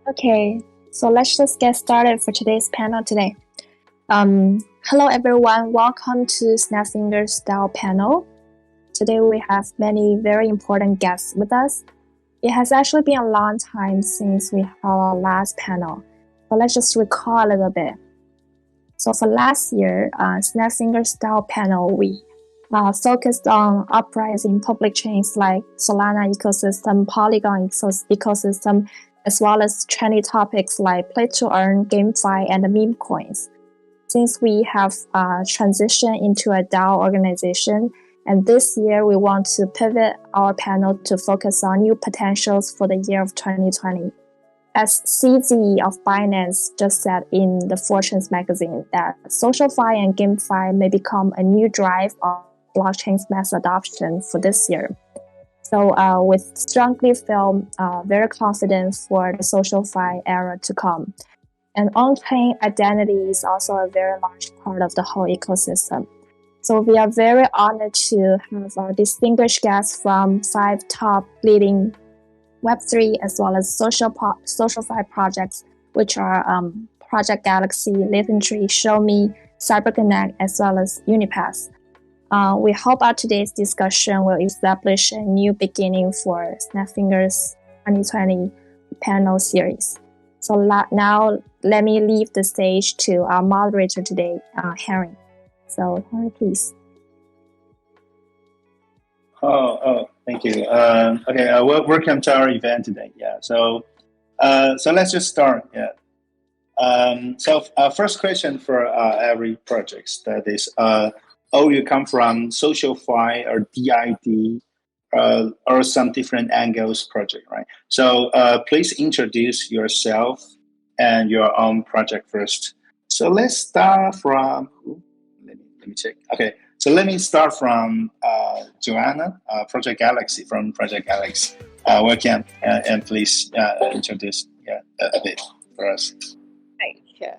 Okay, so let's just get started for today's panel today. Hello everyone, welcome to Snapfinger style panel. Today we have many very important guests with us. It has actually been a long time since we held our last panel, but let's just recall a little bit. So for last year, Snapfinger style panel, we focused on uprising public chains like Solana ecosystem, Polygon ecosystem, as well as trendy topics like play to earn, GameFi, and meme coins. Since we have transitioned into a DAO organization, and this year we want to pivot our panel to focus on new potentials for the year of 2020. As CZ of Binance just said in the Fortunes magazine, that SocialFi and Gamefi may become a new drive of blockchain's mass adoption for this year. So we strongly feel very confident for the SocialFi era to come. And on-chain identity is also a very large part of the whole ecosystem. So we are very honored to have our distinguished guests from 5 top leading Web3 as well as SocialFi projects, which are Project Galaxy, Litentry, ShowMe, Cyberconnect, as well as UniPass. We hope our today's discussion will establish a new beginning for Snapfinger's 2020 panel series. So now let me leave the stage to our moderator today, Henry. So Henry, please. Thank you. Okay, welcome to our event today. Yeah, so let's just start. Yeah. First question for every project, that is, you come from SocialFi or DID or some different angles project, right? So please introduce yourself and your own project first. So let's start from, let me check. Okay, so let me start from Joanna, Project Galaxy, from Project Galaxy. Welcome, and please introduce a bit for us. Right, sure.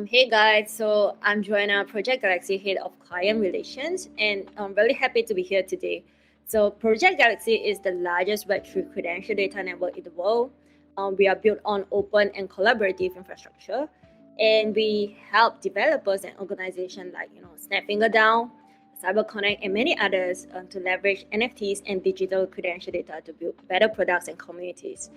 Hey guys, so I'm Joanna, Project Galaxy Head of Client Relations, and I'm really happy to be here today. So Project Galaxy is the largest Web3 credential data network in the world. We are built on open and collaborative infrastructure, and we help developers and organizations like Snapfinger DAO, Cyberconnect, and many others to leverage NFTs and digital credential data to build better products and communities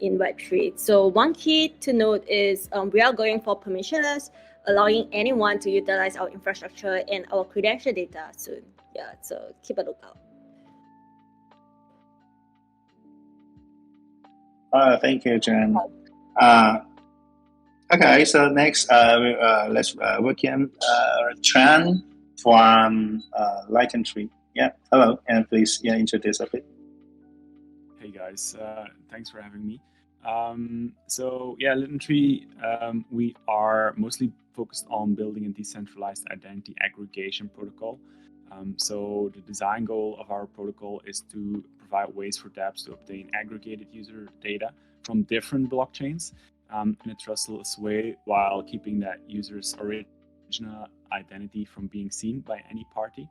in Web3. So one key to note is we are going for permissionless, allowing anyone to utilize our infrastructure and our credential data soon. Yeah, so keep a lookout. Thank you, Jen. Okay, so next, let's welcome Tran from Litentry. Yeah, hello, and please introduce a bit. Hey guys, thanks for having me. Litentry, we are mostly focused on building a decentralized identity aggregation protocol. So the design goal of our protocol is to provide ways for dApps to obtain aggregated user data from different blockchains in a trustless way, while keeping that user's original identity from being seen by any party,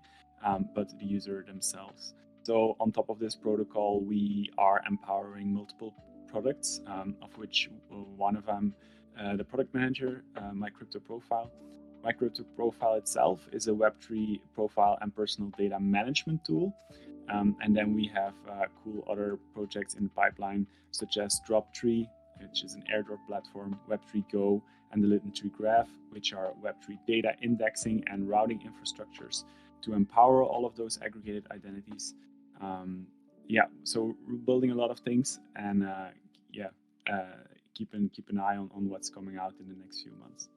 but the user themselves. So on top of this protocol, we are empowering multiple products, of which one of them, the product manager, My Crypto Profile. My Crypto Profile itself is a Web3 profile and personal data management tool. And then we have cool other projects in the pipeline, such as Droptree, which is an airdrop platform, Web3 Go, and the Litentry Graph, which are Web3 data indexing and routing infrastructures to empower all of those aggregated identities. So we're building a lot of things, and keep an eye on what's coming out in the next few months.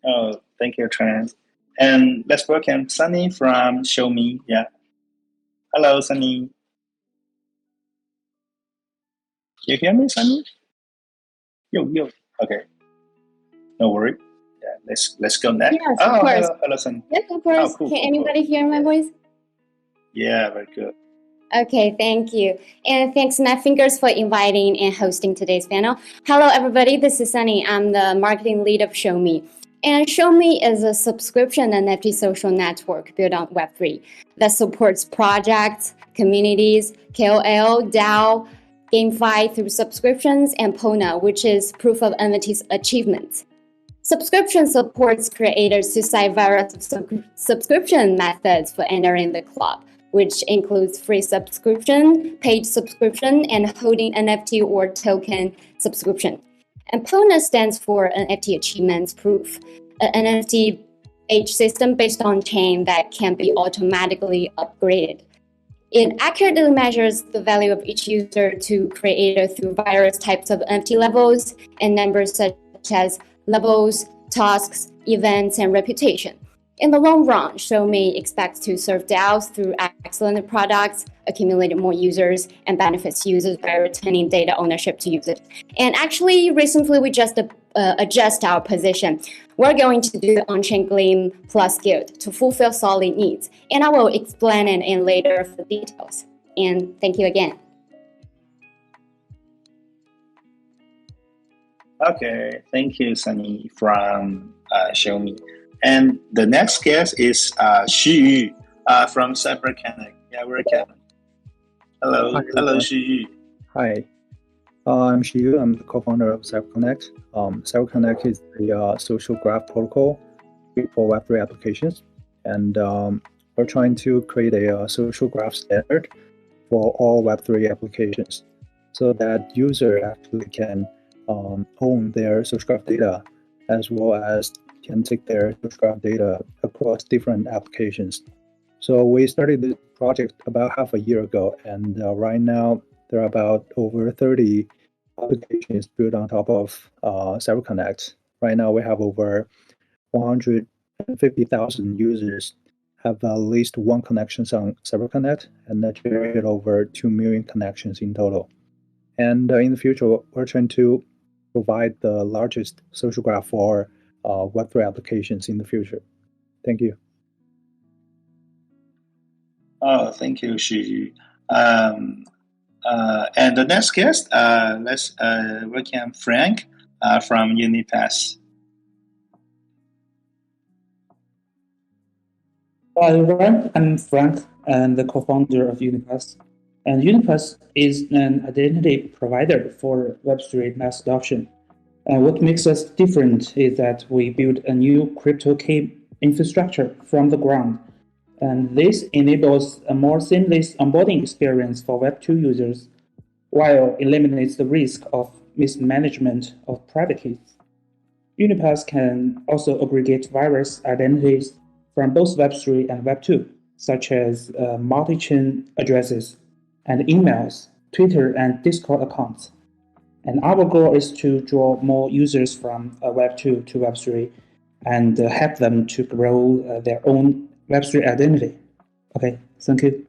Oh, thank you, Tran. And let's welcome Sunny from ShowMe. Yeah. Hello, Sunny. Can you hear me, Sunny? Yo. Okay. No worry. Yeah, let's go next. Yes, of course. Hello, Sunny. Yes, of course. Cool, Can anybody hear my voice? Yeah, very good. Okay, thank you. And thanks, Snapfingers, for inviting and hosting today's panel. Hello, everybody. This is Sunny. I'm the marketing lead of ShowMe. And ShowMe is a subscription NFT social network built on Web3 that supports projects, communities, KOL, DAO, GameFi through subscriptions, and Pona, which is proof of NFT's achievements. Subscription supports creators to cite various subscription methods for entering the club, which includes free subscription, paid subscription, and holding NFT or token subscription. And Pona stands for NFT Achievements Proof, an NFT-based system based on chain that can be automatically upgraded. It accurately measures the value of each user to creator through various types of NFT levels and numbers such as levels, tasks, events, and reputation. In the long run, ShowMe expects to serve DAOs through excellent products, accumulate more users, and benefits users by returning data ownership to users. And actually, recently we just adjust our position. We're going to do the on-chain Gleam plus Guild to fulfill solid needs. And I will explain it in later for details. And thank you again. Okay, thank you, Sunny from ShowMe. And the next guest is Xu from Cyberconnect. Yeah, we're Kevin. Hello, Hi, hello, everyone. Xu. Hi, I'm Xiu. I'm the co-founder of Cyberconnect. Cyberconnect is the social graph protocol for Web3 applications, and we're trying to create a social graph standard for all Web3 applications, so that user actually can own their social graph data, as well as can take their social graph data across different applications. So we started this project about half a year ago, and right now there are about over 30 applications built on top of Cyberconnect. Right now we have over 150,000 users have at least one connection on Cyberconnect, and that generated over 2 million connections in total. And in the future, we're trying to provide the largest social graph for Web3 applications in the future. Thank you. Oh, thank you, Xu. And the next guest, let's welcome Frank from UniPass. Hello everyone, I'm Frank, and the co-founder of UniPass. And UniPass is an identity provider for Web3 mass adoption. And what makes us different is that we build a new crypto key infrastructure from the ground. And this enables a more seamless onboarding experience for Web2 users, while eliminates the risk of mismanagement of private keys. UniPass can also aggregate various identities from both Web3 and Web2, such as multi-chain addresses and emails, Twitter and Discord accounts. And our goal is to draw more users from Web2 to Web3 and help them to grow their own Web3 identity. Okay, thank you.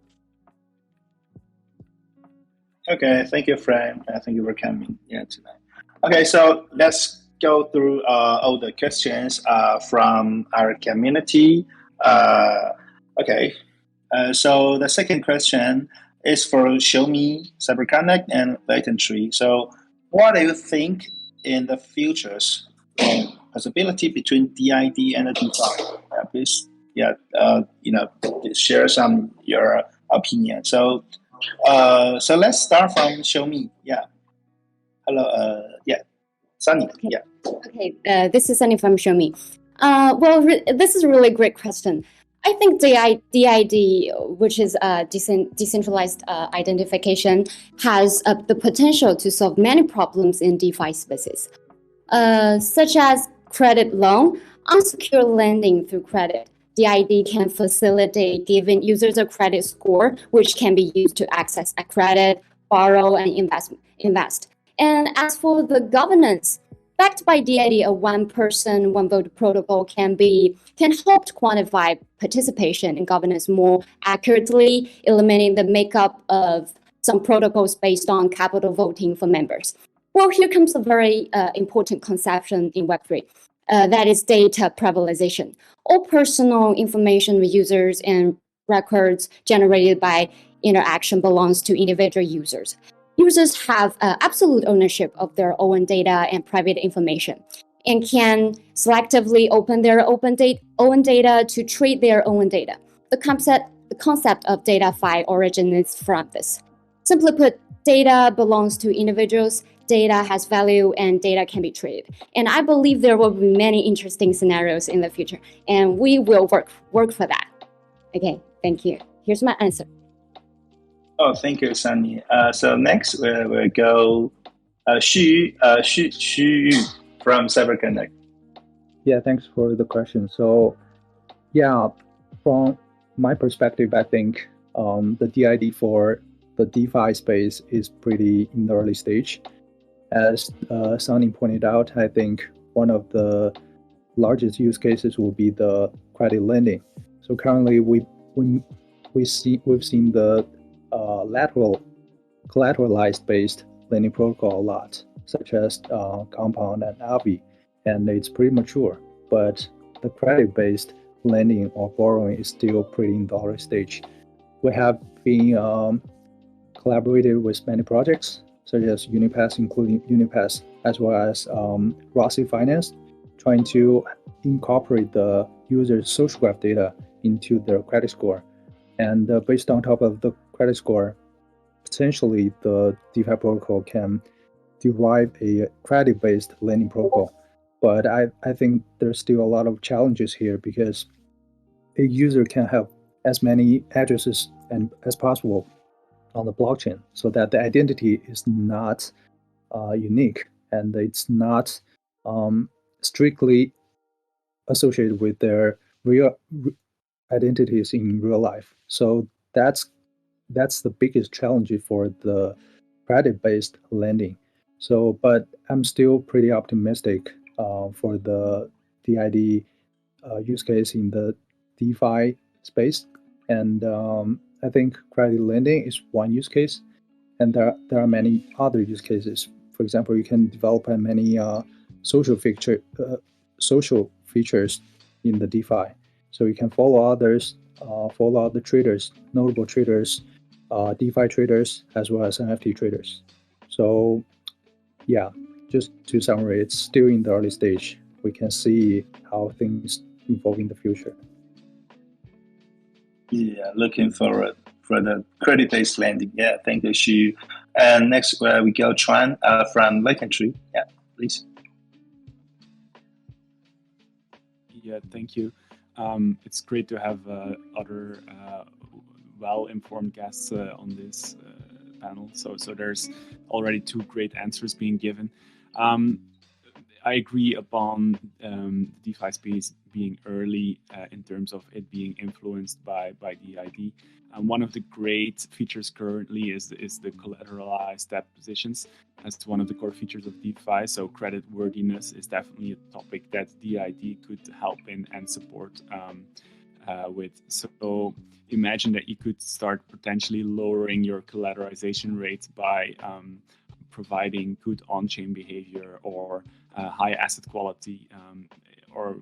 Okay, thank you, Frank. Thank you for coming here tonight. Okay, so let's go through all the questions from our community. So the second question is for ShowMe, Cyberconnect, and Litentry. So what do you think in the futures possibility between DID and DeFi? Please, share some your opinion. So let's start from ShowMe. Yeah. Hello. Sunny. Yeah. Okay, this is Sunny from ShowMe. This is a really great question. I think DID, which is decentralized identification, has the potential to solve many problems in DeFi spaces, such as credit loan, unsecured lending through credit. DID can facilitate giving users a credit score, which can be used to access a credit, borrow, and invest. And as for the governance, backed by DID, a one-person, one-vote protocol can help to quantify participation in governance more accurately, eliminating the makeup of some protocols based on capital voting for members. Well, here comes a very important conception in Web3. That is data privatization. All personal information of users and records generated by interaction belongs to individual users. Users have absolute ownership of their own data and private information, and can selectively open their own data to treat their own data. The concept of data fi originates from this. simply put, data belongs to individuals, data has value, and data can be traded. And I believe there will be many interesting scenarios in the future, and we will work for that. Okay, thank you. Here's my answer. Oh, thank you, Sunny. So next we'll go Xu Yu from Cyberconnect. Yeah, thanks for the question. So, yeah, from my perspective, I think the DID for the DeFi space is pretty in the early stage. As Sunny pointed out, I think one of the largest use cases will be the credit lending. So currently, we've seen the collateralized based lending protocol a lot, such as Compound and Avi, and it's pretty mature. But the credit-based lending or borrowing is still pretty in the early stage. We have been collaborated with many projects, such as UniPass, including UniPass, as well as Rossi Finance, trying to incorporate the user's social graph data into their credit score. And based on top of the credit score, potentially the DeFi protocol can derive a credit-based lending protocol. But I think there's still a lot of challenges here because a user can have as many addresses as possible on the blockchain so that the identity is not unique and it's not strictly associated with their real identities in real life. So that's the biggest challenge for the credit-based lending. So, but I'm still pretty optimistic for the DID use case in the DeFi space. And I think credit lending is one use case, and there are many other use cases. For example, you can develop many social features in the DeFi. So you can follow others, follow other traders, notable traders, DeFi traders, as well as NFT traders. So yeah, just to summarize, it's still in the early stage. We can see how things evolve in the future. Yeah, looking forward for the credit-based lending. Yeah, thank you, Xu. And next we go Chuan from Litentry. Yeah, please. Yeah, thank you. It's great to have other well-informed guests on this panel. So there's already two great answers being given. I agree upon DeFi space being early in terms of it being influenced by DID. One of the great features currently is the collateralized depositions as one of the core features of DeFi. So credit worthiness is definitely a topic that DID could help in and support with. So imagine that you could start potentially lowering your collateralization rates by providing good on-chain behavior or high asset quality, or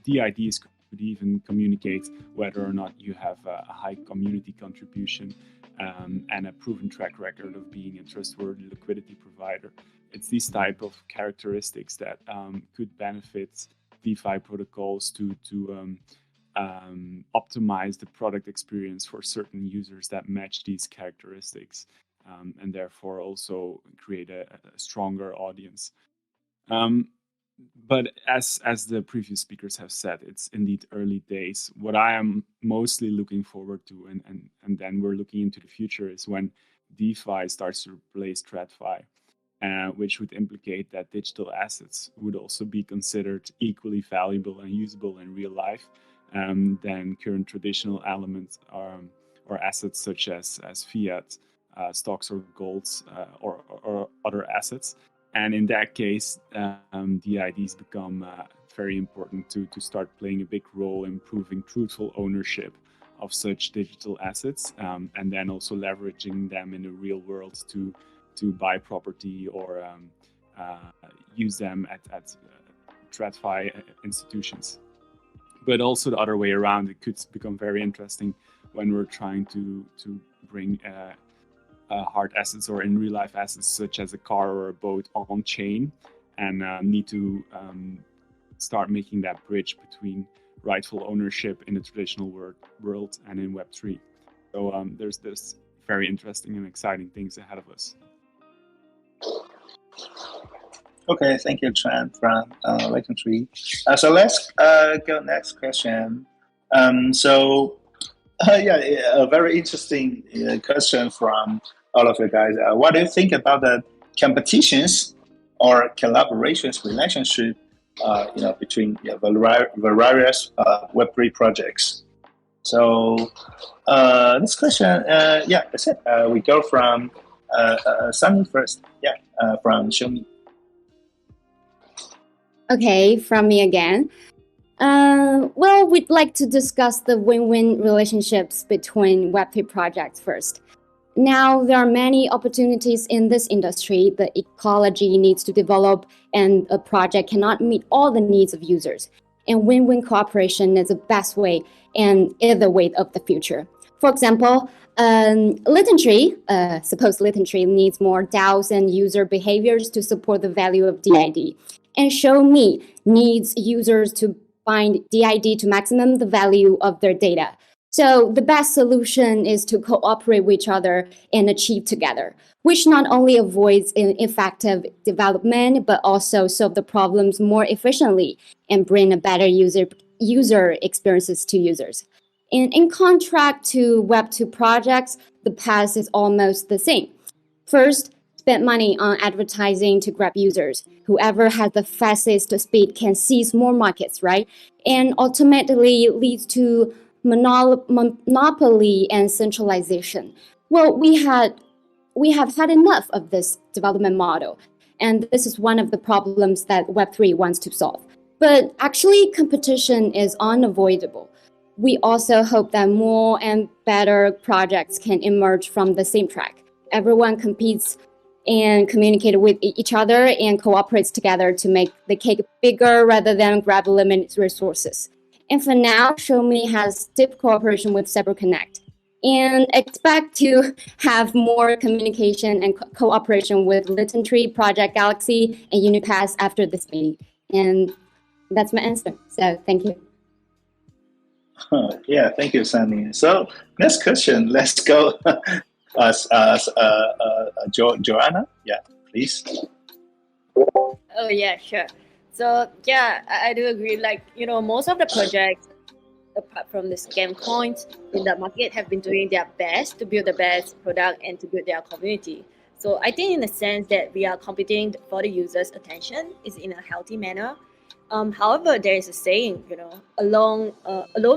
DIDs could even communicate whether or not you have a high community contribution and a proven track record of being a trustworthy liquidity provider. It's these type of characteristics that could benefit DeFi protocols to optimize the product experience for certain users that match these characteristics, and therefore also create a stronger audience. But as the previous speakers have said, it's indeed early days. What I am mostly looking forward to, and then we're looking into the future, is when DeFi starts to replace TradFi, which would implicate that digital assets would also be considered equally valuable and usable in real life than current traditional elements or assets such as fiat, stocks or golds, or other assets. And in that case, DIDs become very important to start playing a big role in proving truthful ownership of such digital assets, and then also leveraging them in the real world to buy property or use them at TradFi institutions. But also the other way around, it could become very interesting when we're trying to bring hard assets or in real life assets such as a car or a boat on chain, and need to start making that bridge between rightful ownership in the traditional world and in Web3. So there's very interesting and exciting things ahead of us. Okay, thank you, Tran from Litentry. So let's go next question. A very interesting question from all of you guys. What do you think about the competitions or collaborations relationship, between the various Web3 projects? So this question, that's it. We go from Sunny first. From ShowMe. Okay, from me again. Well, we'd like to discuss the win-win relationships between Web3 projects first. Now, there are many opportunities in this industry. The ecology needs to develop, and a project cannot meet all the needs of users. And win-win cooperation is the best way and is the way of the future. For example, Litentry, suppose Litentry needs more DAOs and user behaviors to support the value of DID. And ShowMe needs users to bind DID to maximum the value of their data. So the best solution is to cooperate with each other and achieve together, which not only avoids ineffective development, but also solve the problems more efficiently and bring a better user experiences to users. And in contrast to Web2 projects, the path is almost the same. First, spend money on advertising to grab users. Whoever has the fastest speed can seize more markets, right? And ultimately leads to monopoly and centralization. Well, we have had enough of this development model, and this is one of the problems that Web3 wants to solve. But actually, competition is unavoidable. We also hope that more and better projects can emerge from the same track. Everyone competes and communicates with each other and cooperates together to make the cake bigger rather than grab limited resources. And for now, ShowMe has deep cooperation with Cyberconnect and expect to have more communication and cooperation with Litentry, Project Galaxy, and UniPass after this meeting. And that's my answer. So thank you. Thank you, Sunny. So next question, let's go. Joanna, please. Oh yeah, sure. So I do agree. Most of the projects, apart from the scam coins in the market, have been doing their best to build the best product and to build their community. So I think in the sense that we are competing for the user's attention is in a healthy manner. However, there is a saying, alone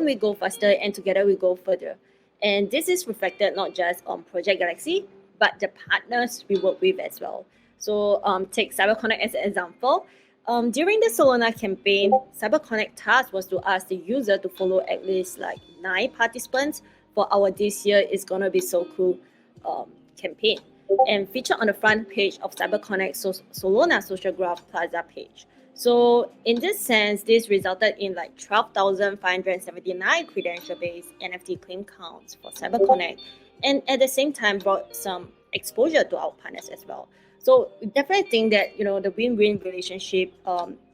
we go faster and together we go further. And this is reflected not just on Project Galaxy, but the partners we work with as well. So take Cyberconnect as an example. During the Solana campaign, Cyberconnect task was to ask the user to follow at least 9 participants for our This Year Is Gonna Be So Cool campaign, and featured on the front page of Cyberconnect Solana Social Graph Plaza page. So in this sense, this resulted in 12,579 credential-based NFT claim counts for Cyberconnect, and at the same time brought some exposure to our partners as well. So we definitely think that the win-win relationship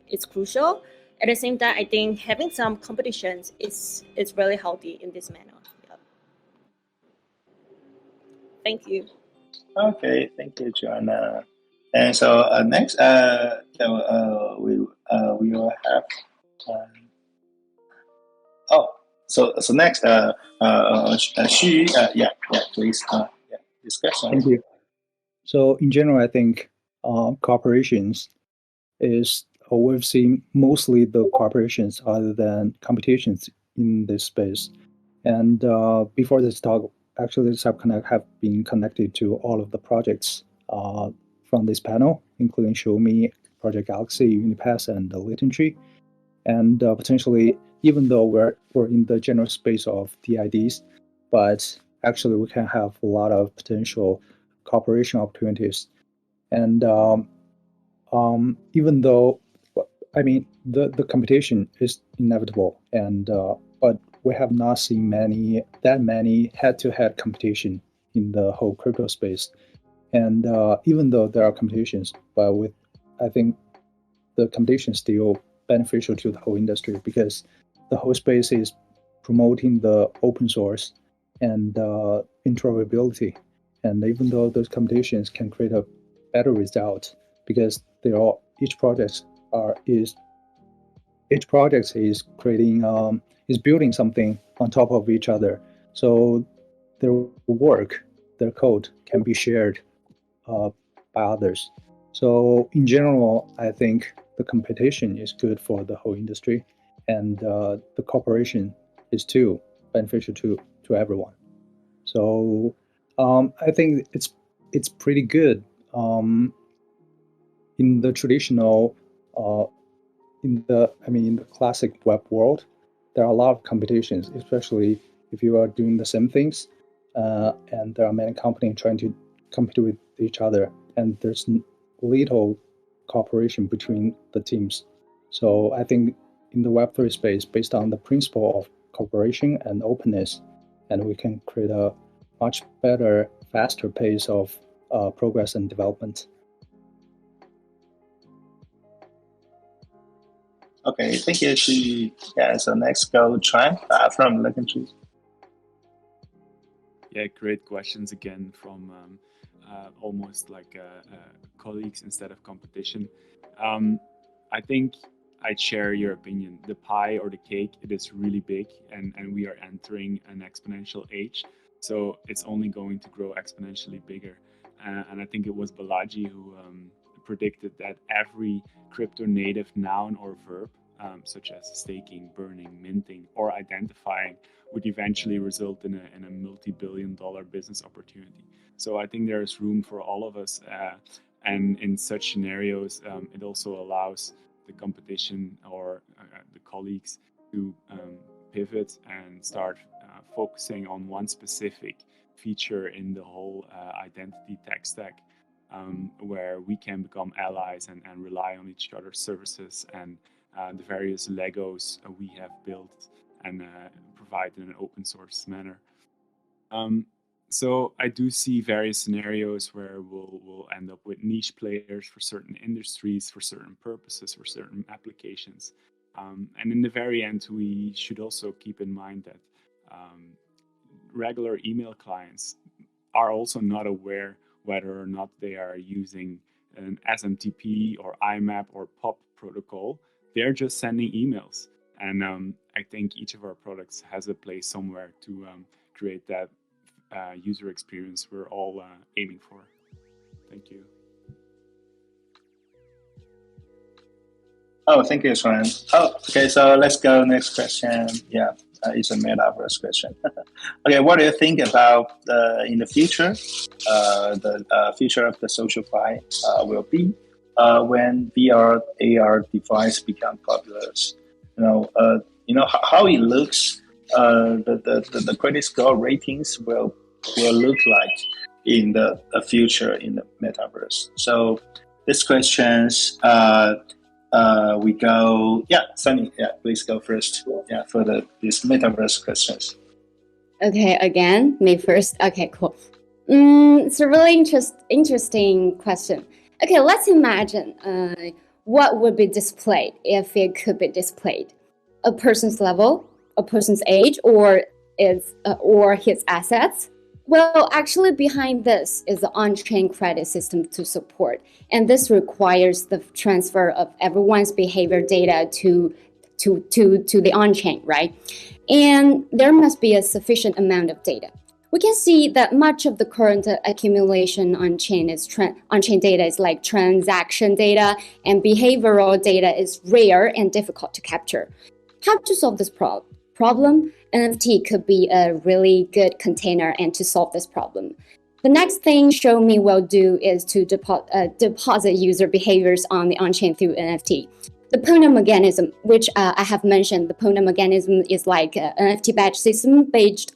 is crucial. At the same time, I think having some competitions is really healthy in this manner. Yeah. Thank you. Okay, thank you, Joanna. And so next, we will have. So next, Xu, please, discussion. Thank you. So in general, I think cooperations is we've seen mostly the cooperations other than competitions in this space. And before this talk, actually, Cyberconnect have been connected to all of the projects from this panel, including ShowMe, Project Galaxy, UniPass, and Litentry. And potentially, even though we're in the general space of DIDs, but actually we can have a lot of potential cooperation opportunities. And even though, the competition is inevitable, and but we have not seen that many head-to-head competition in the whole crypto space. And even though there are competitions, but I think the competition is still beneficial to the whole industry because the whole space is promoting the open source and interoperability. And even though those competitions can create a better result, because each project is creating is building something on top of each other. So their work, their code can be shared by others. So in general, I think the competition is good for the whole industry, and the cooperation is too beneficial to everyone. So I think it's pretty good. In the traditional, in the classic web world, there are a lot of competitions, especially if you are doing the same things, and there are many companies trying to compete with each other, and there's little cooperation between the teams. So I think in the Web3 space, based on the principle of cooperation and openness, and we can create a much better, faster pace of progress and development. Okay, thank you, Shi. Yeah, so next go Chuan from Litentry. Yeah, great questions again from almost like colleagues instead of competition. I think I'd share your opinion. The pie or the cake, it is really big, and we are entering an exponential age. So it's only going to grow exponentially bigger. And I think it was Balaji who predicted that every crypto native noun or verb, such as staking, burning, minting, or identifying, would eventually result in a multi-billion-dollar business opportunity. So I think there is room for all of us. And in such scenarios, it also allows the competition or the colleagues to pivot and start focusing on one specific feature in the whole identity tech stack, where we can become allies and rely on each other's services and the various Legos we have built and provide in an open source manner. So I do see various scenarios where we'll end up with niche players for certain industries, for certain purposes, for certain applications. And in the very end, we should also keep in mind that regular email clients are also not aware whether or not they are using an SMTP or IMAP or POP protocol. They're just sending emails. And I think each of our products has a place somewhere to create that user experience we're all aiming for. Thank you. Oh, thank you, Chuan. Oh, okay, so let's go next question. Yeah, it's a metaverse question. Okay, what do you think about in the future, the future of the SocialFi will be when VR, AR device become popular? How it looks, the credit score ratings will look like in the future in the metaverse. So this questions we go. Yeah, Sunny. Yeah, please go first. Yeah, for these metaverse questions. Okay, again, me first. Okay, cool. It's a really interesting question. Okay, let's imagine what would be displayed if it could be displayed: a person's level, a person's age, or his assets. Well, actually, behind this is the on-chain credit system to support, and this requires the transfer of everyone's behavior data to the on-chain, right? And there must be a sufficient amount of data. We can see that much of the current accumulation on-chain data is like transaction data, and behavioral data is rare and difficult to capture. How to solve this problem? NFT could be a really good container and to solve this problem. The next thing ShowMe will do is to deposit user behaviors on the on-chain through NFT. The payment mechanism, which I have mentioned, the payment mechanism is like an NFT badge system based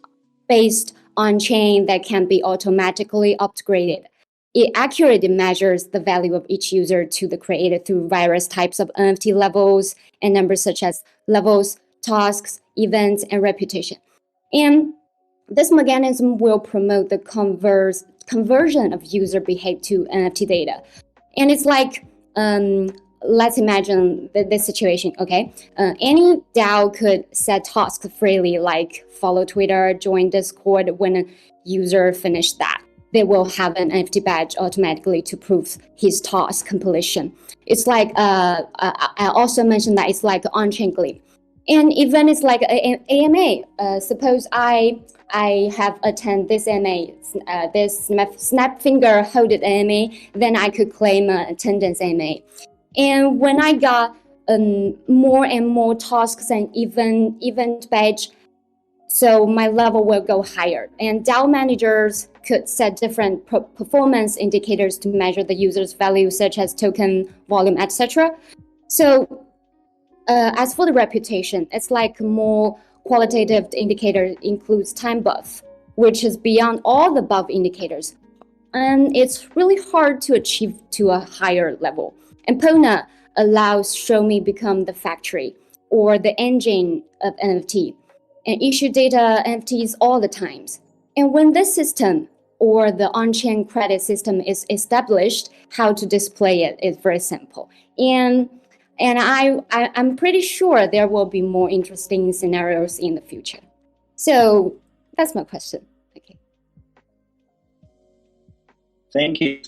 on-chain that can be automatically upgraded. It accurately measures the value of each user to the creator through various types of NFT levels and numbers such as levels, tasks, events, and reputation. And this mechanism will promote the conversion of user behavior to NFT data. And it's like let's imagine this situation, okay? Any DAO could set tasks freely, like follow Twitter, join Discord. When a user finish that, they will have an NFT badge automatically to prove his task completion. It's like, I also mentioned that it's like on-chain glitch. And even it's like an AMA. Suppose I have attended this AMA, this Snapfinger holded AMA, then I could claim an attendance AMA. And when I got more and more tasks and event badge, so my level will go higher. And DAO managers could set different performance indicators to measure the user's value, such as token volume, etc. So as for the reputation, it's like more qualitative indicator includes time buff, which is beyond all the above indicators. And it's really hard to achieve to a higher level. And Pona allows ShowMe become the factory or the engine of NFT and issue data NFTs all the times. And when this system or the on-chain credit system is established, how to display it is very simple. And I'm pretty sure there will be more interesting scenarios in the future. So that's my question. Okay. Thank you.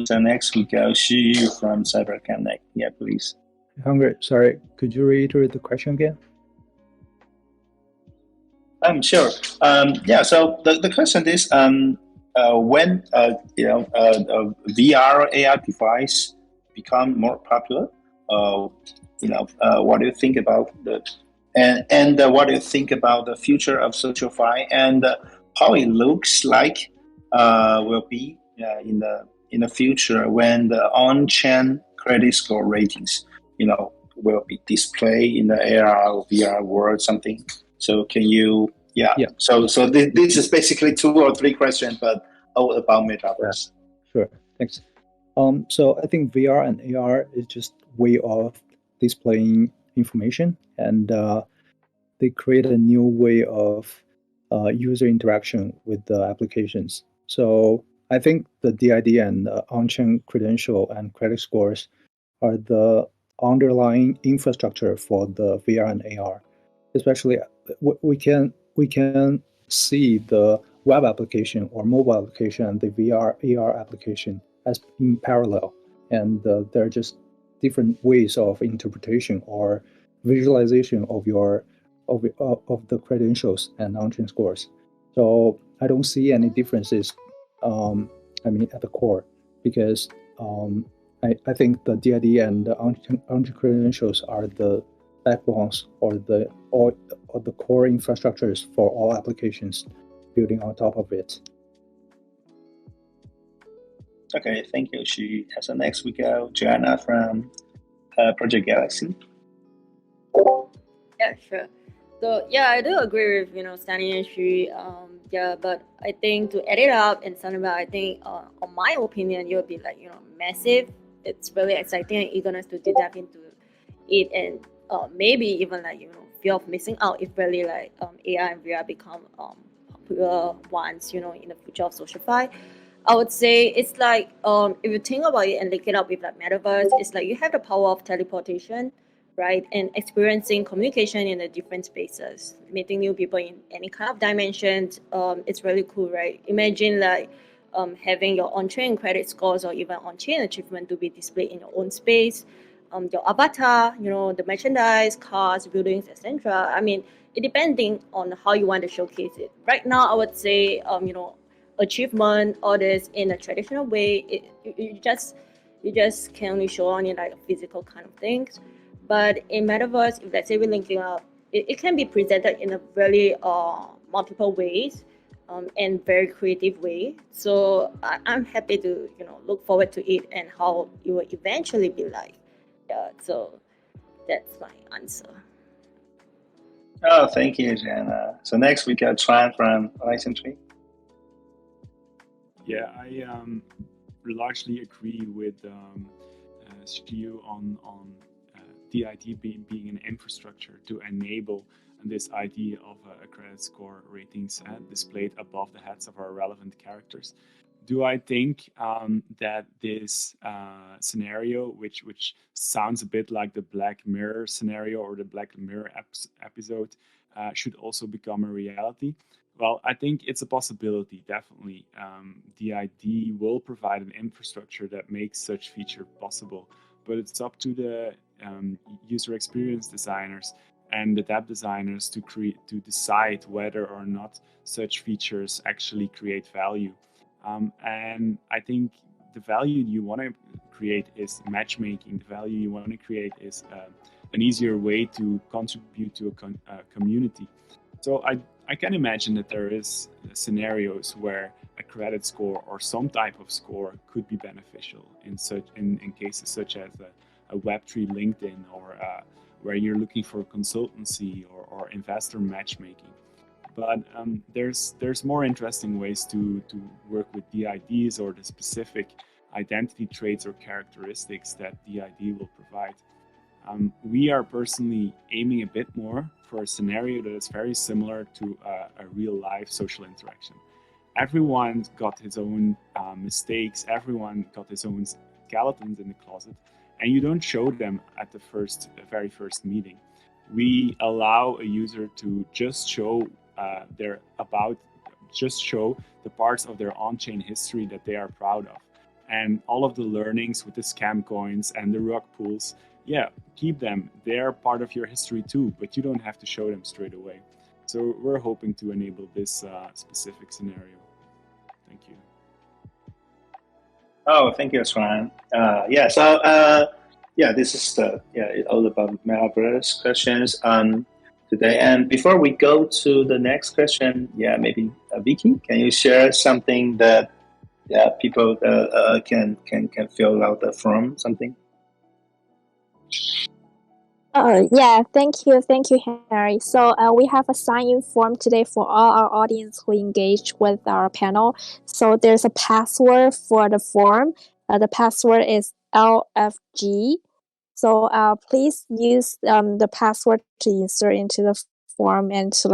So next we go Xu from Cyberconnect. Yeah, please. Hungry. Sorry, could you reiterate the question again? Sure. Yeah. So the question is, when VR or AR device become more popular, what do you think about what do you think about the future of SocialFi and how it looks like will be in the future when the on-chain credit score ratings will be displayed in the AR or VR world something. So can you So this is basically 2 or 3 questions, but all about metaverse. Yeah. Sure. Thanks. So I think VR and AR is just way of displaying information, and they create a new way of user interaction with the applications. So I think the DID and on-chain credential and credit scores are the underlying infrastructure for the VR and AR. Especially, we can see the web application or mobile application and the VR AR application as in parallel, and there are just different ways of interpretation or visualization of the credentials and on-chain scores. So I don't see any differences. At the core, because I think the DID and the on-chain credentials are the backbones or the core infrastructures for all applications building on top of it. Okay, thank you, Xu. So next we go Joanna from Project Galaxy. Yeah, sure. So yeah, I do agree with Sunny and Xu. But I think to add it up and something about, I think on my opinion, it would be like massive. It's really exciting and eagerness to dive into it, and maybe even like fear of missing out if really like AR and VR become popular ones in the future of SocialFi. I would say it's like if you think about it and link it up with like metaverse, it's like you have the power of teleportation, right? And experiencing communication in the different spaces, meeting new people in any kind of dimensions. It's really cool, right? Imagine like having your on-chain credit scores or even on-chain achievement to be displayed in your own space. Your avatar, the merchandise, cars, buildings, etc. I mean, it depending on how you want to showcase it. Right now, I would say, achievement, all this in a traditional way, you just can only show on it like physical kind of things. But in metaverse, if let's say we're linking up, it can be presented in a very multiple ways and very creative way. So I'm happy to look forward to it and how it will eventually be like. Yeah, so that's my answer. Oh, thank you, Jenna. So next we got Tran from Litentry. Yeah, I largely agree with Stu on DID being an infrastructure to enable this idea of a credit score ratings displayed above the heads of our relevant characters. do I think that this scenario, which sounds a bit like the Black Mirror scenario or the Black Mirror episode, should also become a reality? Well, I think it's a possibility, definitely. The ID will provide an infrastructure that makes such feature possible, but it's up to the user experience designers and the app designers to decide whether or not such features actually create value. And I think the value you want to create is matchmaking. The value you want to create is an easier way to contribute to a community. So I can imagine that there is scenarios where a credit score or some type of score could be beneficial in cases such as a Web3 LinkedIn or where you're looking for consultancy or investor matchmaking. But there's more interesting ways to work with DIDs or the specific identity traits or characteristics that DID will provide. We are personally aiming a bit more for a scenario that is very similar to a real-life social interaction. Everyone got his own mistakes, everyone got his own skeletons in the closet, and you don't show them at the very first meeting. We allow a user to just show the parts of their on-chain history that they are proud of. And all of the learnings with the scam coins and the rug pulls, keep them. They're part of your history too, but you don't have to show them straight away. So we're hoping to enable this specific scenario. Thank you. Oh, thank you, Swan. This is all about Metaverse questions today. And before we go to the next question, maybe Vicky, can you share something that people can fill out the form, something? Thank you, Harry. So we have a sign-in form today for all our audience who engage with our panel. So there's a password for the form. The password is LFG. So please use the password to insert into the form and to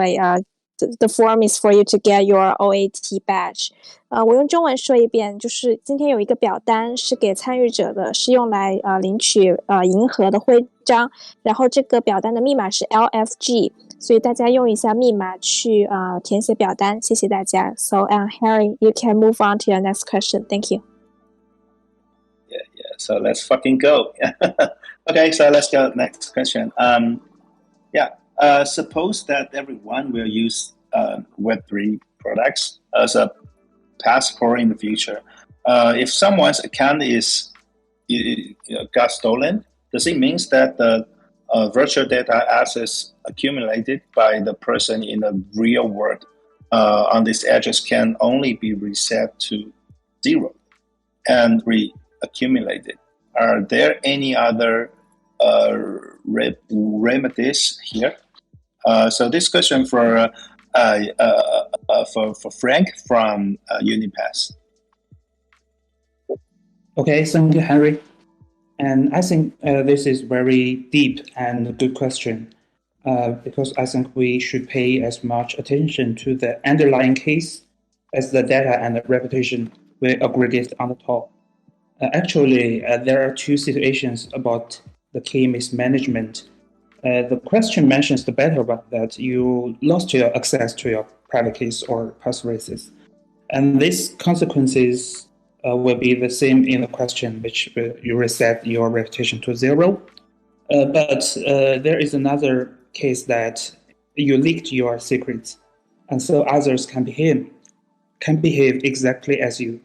the form is for you to get your OAT badge. 我用中文说一遍，就是今天有一个表单是给参与者的，是用来领取银河的徽章，然后这个表单的密码是 LFG， 所以大家用一下密码去填写表单，谢谢大家。So Harry, you can move on to your next question. Thank you. So let's fucking go. Okay, so let's go next question. Suppose that everyone will use Web3 products as a passport in the future. If someone's account got stolen, does it mean that the virtual data assets accumulated by the person in the real world on this address can only be reset to 0 and re-accumulated? Are there any other remedies here? So this question for Frank from UniPass. Okay, thank you, Henry. And I think this is very deep and a good question because I think we should pay as much attention to the underlying case as the data and the reputation we aggregate on the top. Actually, there are two situations about the key mismanagement. The question mentions the better one that you lost your access to your private keys or passphrases. And these consequences will be the same in the question, which you reset your reputation to 0. But there is another case that you leaked your secrets, and so others can behave exactly as you.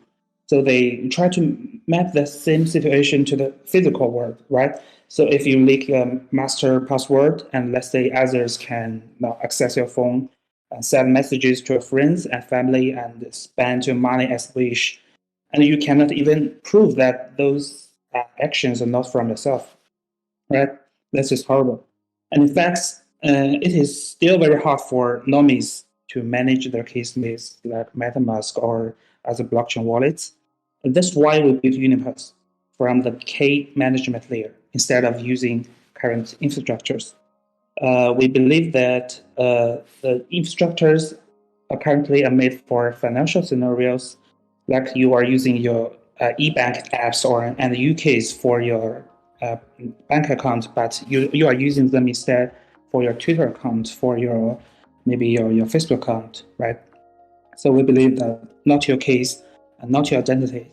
So they try to map the same situation to the physical world, right? So if you leak a master password, and let's say others can now access your phone, send messages to your friends and family, and spend your money as wish, and you cannot even prove that those actions are not from yourself, right? That's just horrible. And in fact, it is still very hard for normies to manage their case with like MetaMask or other blockchain wallets. And that's why we built UniPass from the key management layer instead of using current infrastructures. We believe that the infrastructures are currently made for financial scenarios like you are using your e-bank apps and UKs for your bank account, but you are using them instead for your Twitter account, for maybe your Facebook account, right? So we believe that not your keys and not your identity.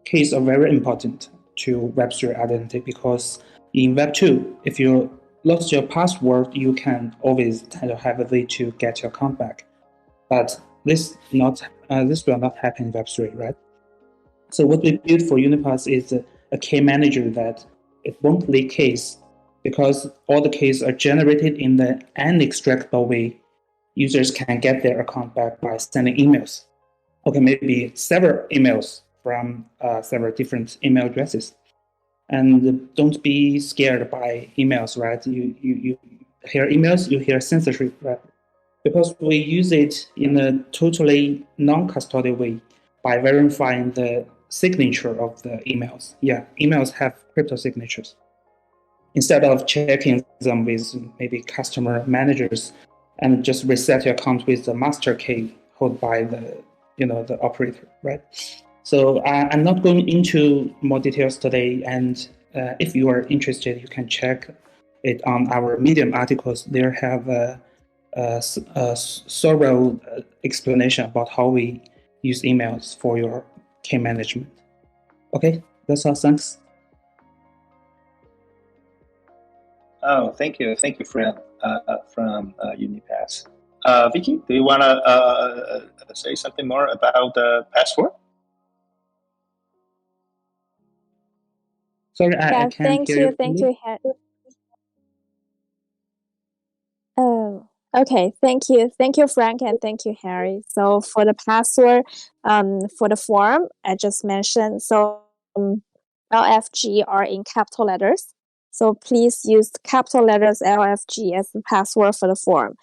Keys are very important to Web3 identity, because in Web2, if you lost your password, you can always kind of have a way to get your account back. But this will not happen in Web3, right? So what we built for UniPass is a key manager that it won't leak keys, because all the keys are generated in the unextractable way. Users can get their account back by sending emails. Okay, maybe several emails from several different email addresses. And don't be scared by emails, right? You hear emails, you hear censorship, right? Because we use it in a totally non-custodial way by verifying the signature of the emails. Yeah, emails have crypto signatures. Instead of checking them with maybe customer managers and just reset your account with the master key held by the operator, right? So I'm not going into more details today, and if you are interested, you can check it on our Medium articles. There have a thorough explanation about how we use emails for your key management. Okay, that's all. Thanks. Oh, thank you, from UniPass. Vicky, do you want to say something more about the password? Sorry, I can't hear you. Thank you, Harry. Oh, okay. Thank you, Frank, and thank you, Harry. So for the password, for the form I just mentioned, so LFG are in capital letters. So please use capital letters LFG as the password for the form.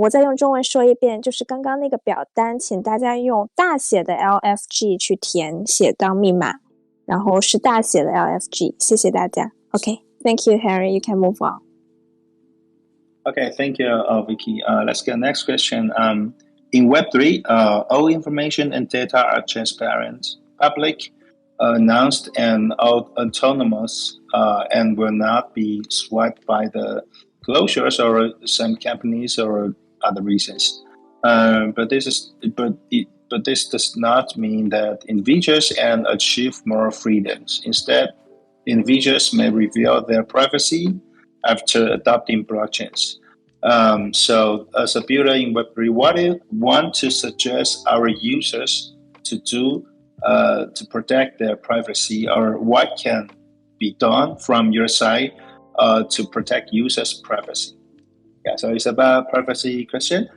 我再用中文说一遍，就是刚刚那个表单，请大家用大写的 LFG 去填写当密码，然后是大写的 LFG。谢谢大家。Okay, thank you, Harry. You can move on. Okay, thank you, Vicky. Let's get next question. In Web3, all information and data are transparent, public, announced, and autonomous, and will not be swiped by the closures or some companies or other reasons. But this does not mean that individuals can achieve more freedoms. Instead, individuals may reveal their privacy after adopting blockchains. So as a builder in Web3, what do you want to suggest our users to do to protect their privacy, or what can be done from your side to protect users' privacy? Yeah, so it's about privacy question.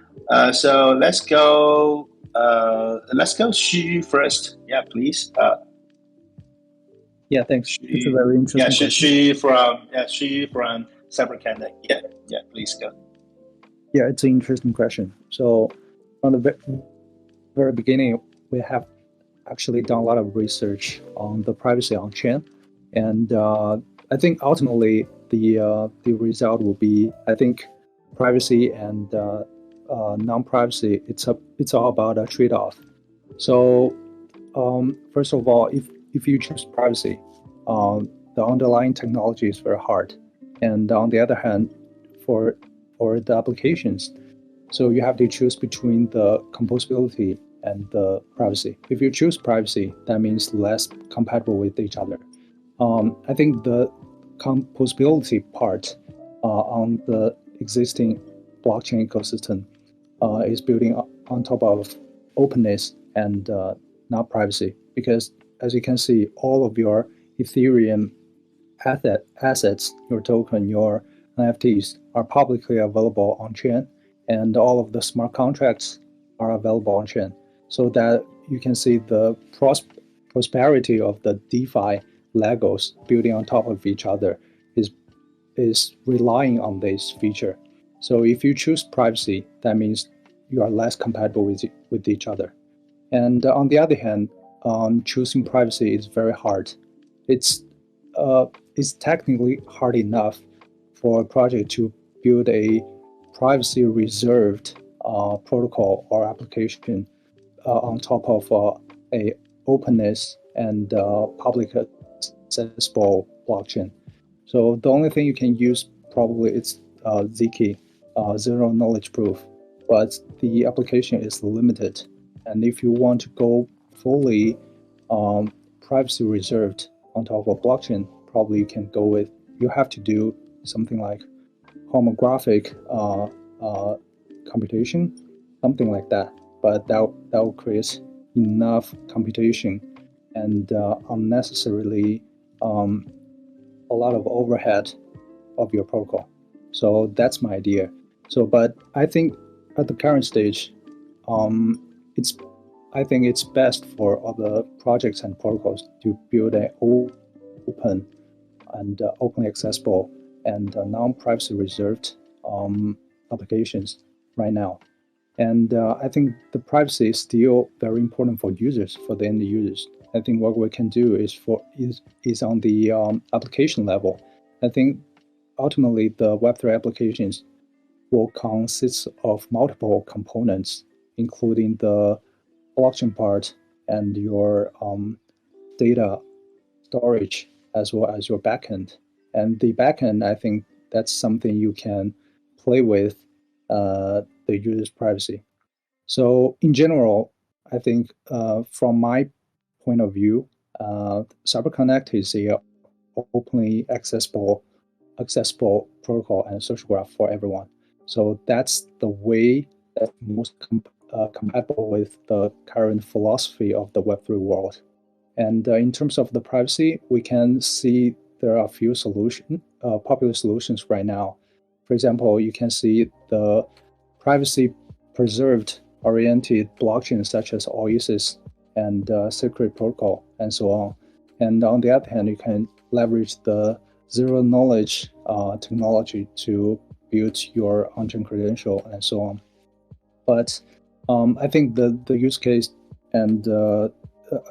So let's go Xu first. Yeah, please. Yeah, thanks. It's a very interesting question. Xu from Cyberconnect. Yeah, please go. Yeah, it's an interesting question. So from the very beginning, we have actually done a lot of research on the privacy on chain, and I think ultimately the result will be, I think, privacy and non-privacy. It's all about a trade-off. So first of all, if you choose privacy, the underlying technology is very hard, and on the other hand, for the applications, so you have to choose between the composability and the privacy. If you choose privacy, that means less compatible with each other. I think the composability part on the existing blockchain ecosystem is building on top of openness and not privacy, because as you can see, all of your Ethereum assets, your token, your NFTs are publicly available on chain, and all of the smart contracts are available on chain, so that you can see the prosperity of the DeFi Legos building on top of each other is relying on this feature. So if you choose privacy, that means you are less compatible with each other. And on the other hand, choosing privacy is very hard. It's technically hard enough for a project to build a privacy reserved protocol or application on top of a openness and public accessible blockchain. So the only thing you can use probably is Zkey, zero knowledge proof, but the application is limited. And if you want to go fully privacy reserved on top of blockchain, probably you can go with, you have to do something like homographic computation, something like that. But that will create enough computation and unnecessarily a lot of overhead of your protocol. So that's my idea. So, but I think at the current stage, I think it's best for other projects and protocols to build an open and openly accessible and non-privacy reserved applications right now. And I think the privacy is still very important for users, for the end users. I think what we can do is on the application level. I think ultimately the Web3 applications will consist of multiple components, including the blockchain part and your data storage, as well as your backend. And the backend, I think that's something you can play with the user's privacy. So in general, I think from my point of view, Cyberconnect is a openly accessible protocol and social graph for everyone. So that's the way that's most compatible with the current philosophy of the Web3 world. And in terms of the privacy, we can see there are a few popular solutions right now. For example, you can see the privacy preserved oriented blockchains such as Oasis and Secret Protocol and so on. And on the other hand, you can leverage the zero knowledge technology to build your on-chain credential and so on. But I think the use case and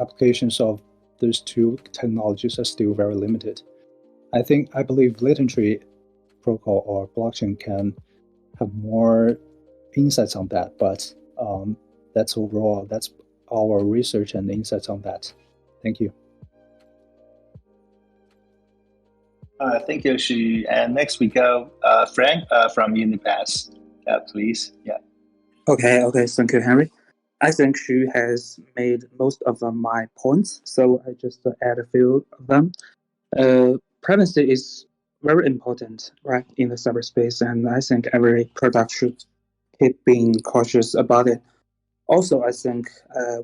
applications of those two technologies are still very limited. I believe Litentry protocol or blockchain can have more insights on that, but that's our research and insights on that. Thank you. Thank you, Xu. And next we go, Frank from UniPass. Please. Yeah. Okay. Thank you, Henry. I think Xu has made most of my points, so I just add a few of them. Privacy is very important, right, in the cyberspace, and I think every product should keep being cautious about it. Also, I think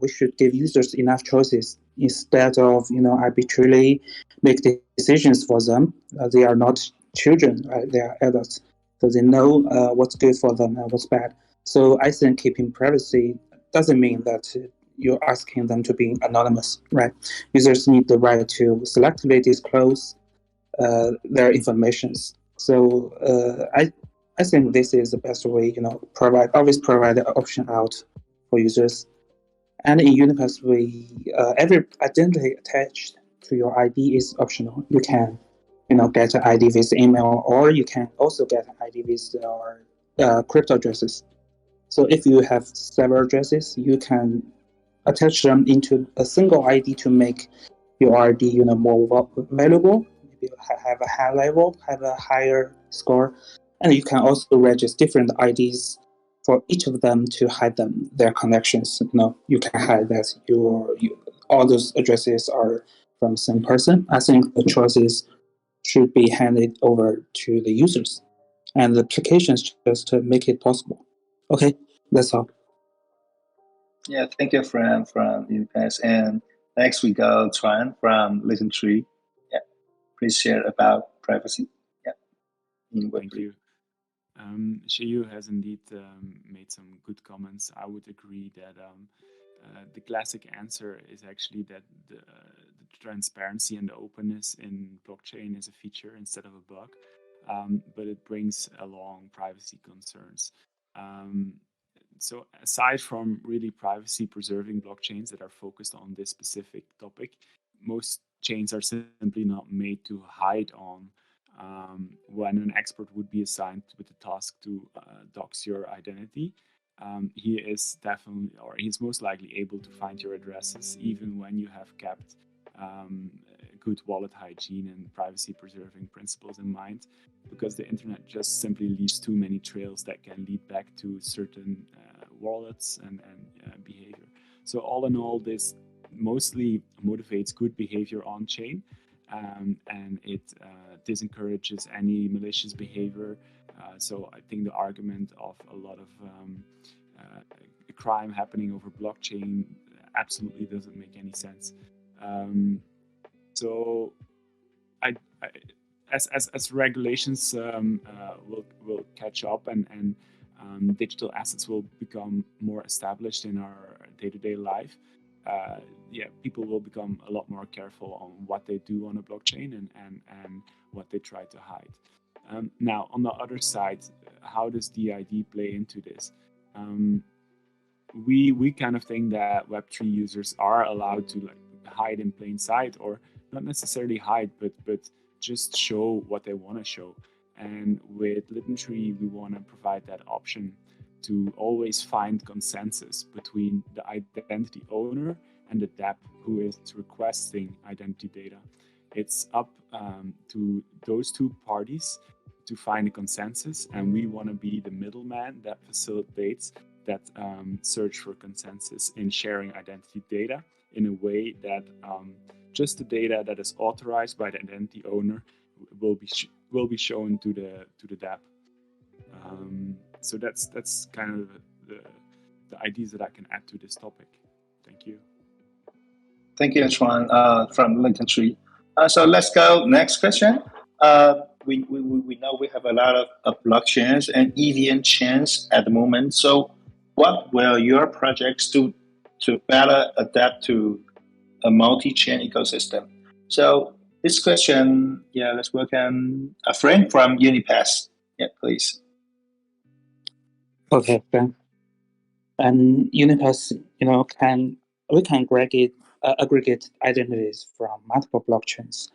we should give users enough choices instead of arbitrarily make decisions for them. They are not children, right? They are adults, so they know what's good for them and what's bad. So I think keeping privacy doesn't mean that you're asking them to be anonymous, right? Users need the right to selectively disclose their informations. So I think this is the best way. Always provide an option out for users. And in UniPass, every identity attached to your ID is optional. You can, get an ID with email, or you can also get an ID with your crypto addresses. So if you have several addresses, you can attach them into a single ID to make your ID, more valuable. Maybe have a high level, have a higher score, and you can also register different IDs for each of them to hide their connections. You can hide that all those addresses are from the same person. I think the choices should be handed over to the users and the applications just to make it possible. Okay, that's all. Yeah, thank you, Fran from UniPass. And next we go, Chuan from Litentry. Yeah, please share about privacy. Yeah, in Web3. Thank you. Xiyu has indeed made some good comments. I would agree that the classic answer is actually that the transparency and the openness in blockchain is a feature instead of a bug, but it brings along privacy concerns. So aside from really privacy preserving blockchains that are focused on this specific topic, most chains are simply not made to hide on when an expert would be assigned with the task to dox your identity. he is definitely, or he's most likely able to find your addresses even when you have kept good wallet hygiene and privacy preserving principles in mind, because the internet just simply leaves too many trails that can lead back to certain wallets and behavior. So all in all, this mostly motivates good behavior on chain, and it disencourages any malicious behavior. So I think the argument of a lot of crime happening over blockchain absolutely doesn't make any sense. So as regulations will catch up and digital assets will become more established in our day-to-day life, people will become a lot more careful on what they do on a blockchain and what they try to hide. Now, on the other side, how does DID play into this? We kind of think that Web3 users are allowed to hide in plain sight, or not necessarily hide, but just show what they want to show. And with Litentry, we want to provide that option to always find consensus between the identity owner and the dApp who is requesting identity data. It's up to those two parties to find a consensus, and we want to be the middleman that facilitates that search for consensus in sharing identity data in a way that just the data that is authorized by the identity owner will be shown to the dApp. So that's kind of the ideas that I can add to this topic. Thank you. Thank you, Antoine, from Litentry. So let's go next question. We know we have a lot of blockchains and EVM chains at the moment. So what will your projects do to better adapt to a multi-chain ecosystem? So this question, let's welcome a friend from UniPass. Yeah, please. Okay, thanks. And UniPass, we can aggregate identities from multiple blockchains.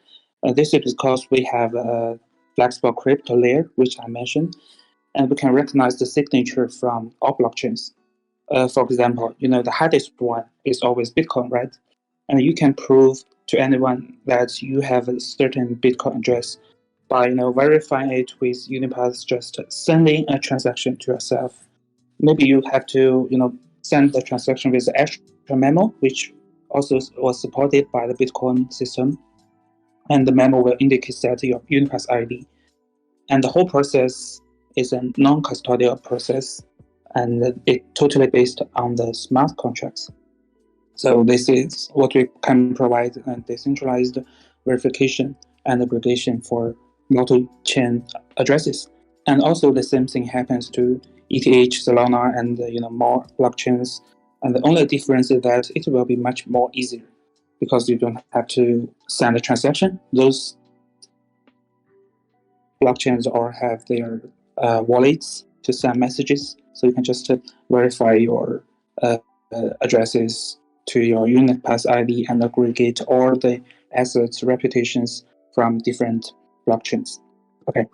This is because we have a flexible crypto layer, which I mentioned, and we can recognize the signature from all blockchains. For example, the hardest one is always Bitcoin, right? And you can prove to anyone that you have a certain Bitcoin address by verifying it with UniPass, just sending a transaction to yourself. Maybe you have to send the transaction with an extra memo, which also was supported by the Bitcoin system, and the memo will indicate that your UniPass ID. And the whole process is a non-custodial process, and it's totally based on the smart contracts. So this is what we can provide: a decentralized verification and aggregation for multi-chain addresses. And also the same thing happens to ETH, Solana, and more blockchains. And the only difference is that it will be much more easier because you don't have to send a transaction. Those blockchains all have their wallets to send messages, so you can just verify your addresses to your UniPass ID and aggregate all the assets, reputations from different blockchains. Okay,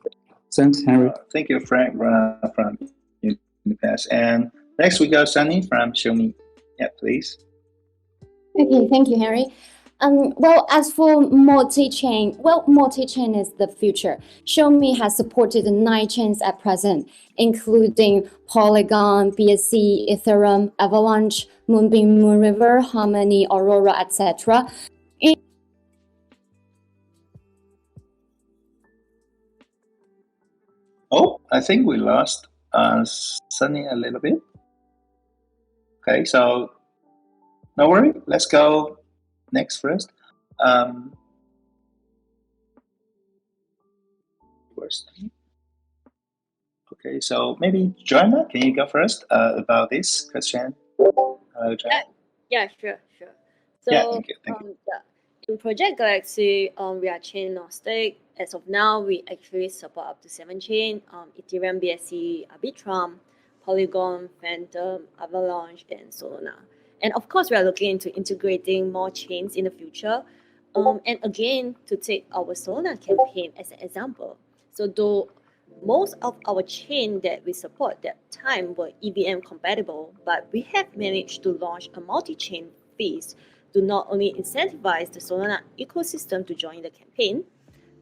thanks, Henry. Thank you, Frank, from UniPass. And next we got Sunny from ShowMe. Yeah, please. Okay, thank you, Henry. Well, as for multi-chain, multi-chain is the future. ShowMe has supported 9 chains at present, including Polygon, BSC, Ethereum, Avalanche, Moonbeam, Moonriver, Harmony, Aurora, etc. Oh, I think we lost Sunny a little bit. Okay, so no worry. Let's go next first. Okay, so maybe Joanna, can you go first about this question? Yeah, sure. So thank you. In Project Galaxy, we are chain agnostic. As of now, we actually support up to 7 chains: Ethereum, BSC, Arbitrum, Polygon, Phantom, Avalanche, and Solana. And of course, we are looking into integrating more chains in the future. And again, to take our Solana campaign as an example. So though most of our chain that we support that time were EVM compatible, but we have managed to launch a multi-chain phase to not only incentivize the Solana ecosystem to join the campaign,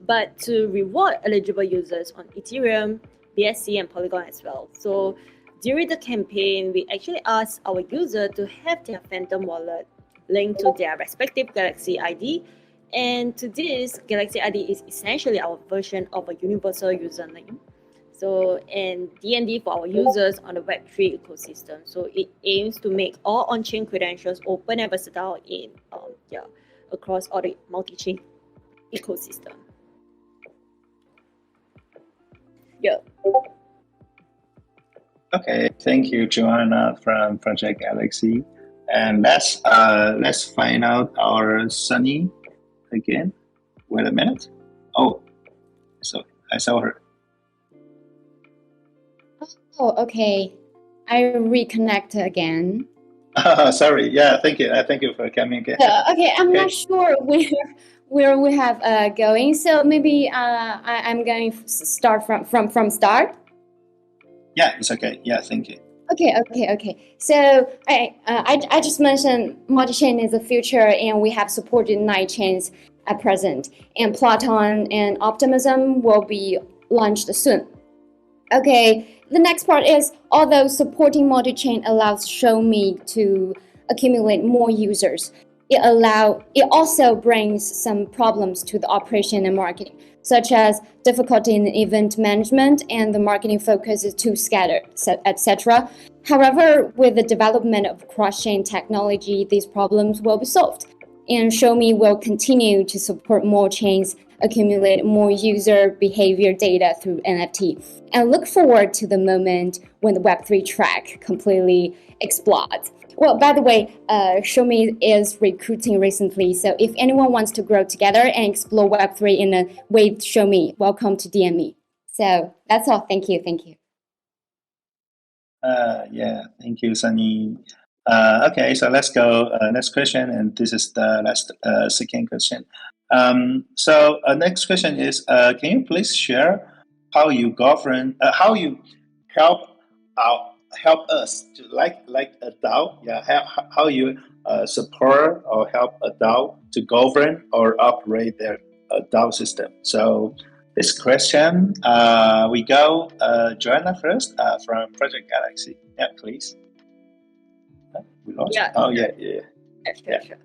but to reward eligible users on Ethereum, BSC, and Polygon as well. So during the campaign, we actually asked our user to have their Phantom wallet linked to their respective Galaxy ID. And to this, Galaxy ID is essentially our version of a universal username. So, and DND for our users on the Web3 ecosystem. So it aims to make all on-chain credentials open and versatile in across all the multi-chain ecosystem. Yeah. Okay, thank you, Joanna from Project Galaxy. And let's find out our Sunny again. Wait a minute. Oh, so I saw her. Oh, okay. I reconnect again. Sorry. Yeah, thank you. Thank you for coming again. Okay, I'm not sure where we have going. So maybe I'm going to start from start. Yeah, it's okay. Yeah, thank you. Okay. So I just mentioned multi-chain is the future, and we have supported 9 chains at present, and Platon and Optimism will be launched soon. Okay, the next part is, although supporting multi-chain allows ShowMe to accumulate more users, it also brings some problems to the operation and marketing, such as difficulty in event management and the marketing focus is too scattered, etc. However, with the development of cross-chain technology, these problems will be solved, and ShowMe will continue to support more chains, accumulate more user behavior data through NFT, and look forward to the moment when the Web3 track completely explodes. Well, by the way, ShowMe is recruiting recently, so if anyone wants to grow together and explore Web3 in a way with ShowMe, welcome to DM me. So that's all. Thank you. Yeah, thank you, Sunny. Okay, so let's go next question, and this is the last second question. So next question is, can you please share how you govern, how you help us to like a DAO? Yeah, how you support or help a DAO to govern or operate their DAO system. So this question, we go Joanna first from Project Galaxy. Yeah, please. We lost. Yeah. Oh yeah. Sure.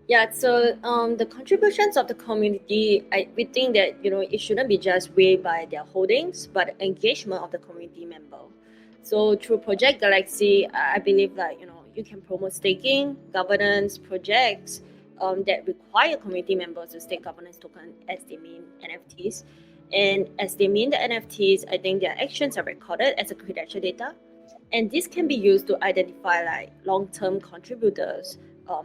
Yeah, so the contributions of the community, we think that it shouldn't be just weighed by their holdings, but the engagement of the community member. So through Project Galaxy, I believe that you can promote staking, governance projects that require community members to stake governance token as they mint NFTs, and as they mint the NFTs, I think their actions are recorded as a credential data, and this can be used to identify long-term contributors.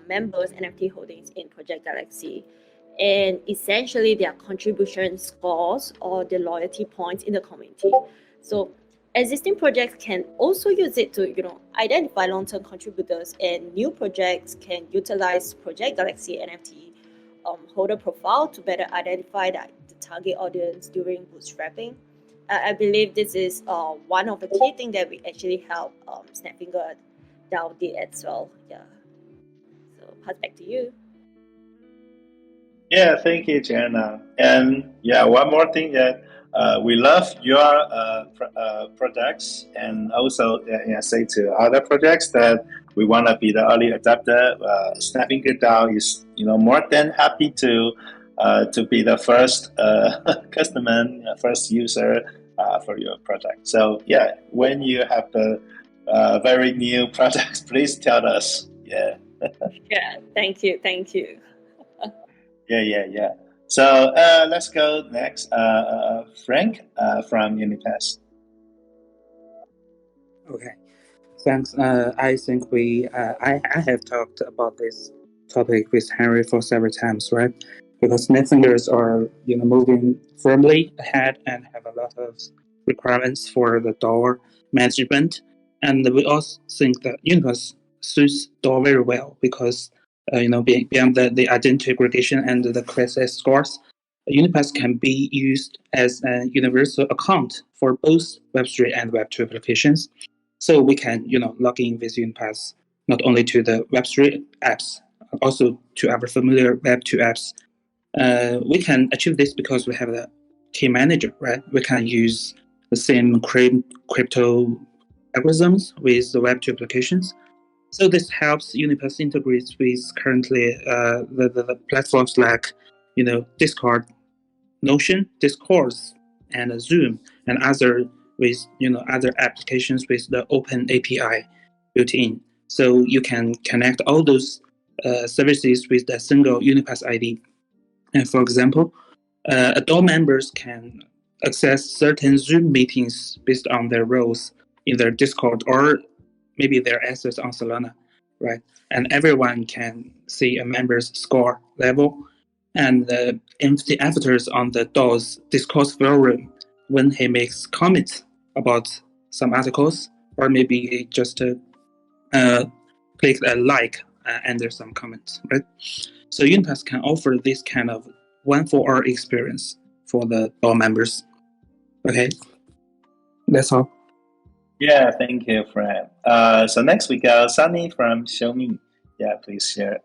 Members' NFT holdings in Project Galaxy, and essentially their contribution scores or the loyalty points in the community. So existing projects can also use it to identify long-term contributors, and new projects can utilize Project Galaxy NFT holder profile to better identify the target audience during bootstrapping. I believe this is one of the key things that we actually help Snapfinger DAO did as well. Yeah. Pass back to you. Yeah, thank you, Joanna. And yeah, one more thing that we love your projects, and also say to other projects that we want to be the early adopter. Snapfinger DAO is more than happy to be the first customer, first user for your project. So yeah, when you have the very new projects, please tell us. Yeah. Yeah, thank you. Yeah. So let's go next. Frank from UniPass. Okay, thanks. I think I have talked about this topic with Henry for several times, right? Because Snapfingers are moving firmly ahead and have a lot of requirements for the DAO management, and we also think that UniPass suits DAO very well because beyond the identity aggregation and the crisis scores, UniPass can be used as a universal account for both Web3 and Web2 applications. So we can, log in with UniPass not only to the Web3 apps, also to our familiar Web2 apps. We can achieve this because we have the key manager, right? We can use the same crypto algorithms with the Web2 applications. So this helps UniPass integrate with currently the platforms like, Discord, Notion, Discourse, and Zoom, and other applications with the open API built in. So you can connect all those services with the single UniPass ID. And for example, adult members can access certain Zoom meetings based on their roles in their Discord or maybe their assets on Solana, right? And everyone can see a member's score level and the empty avatars on the DAO's Discord forum when he makes comments about some articles, or maybe he just click a like under some comments, right? So UniPass can offer this kind of one-for-all experience for the DAO members. Okay, that's all. Yeah, thank you, Fred. So next we got Sunny from ShowMe. Yeah, please share.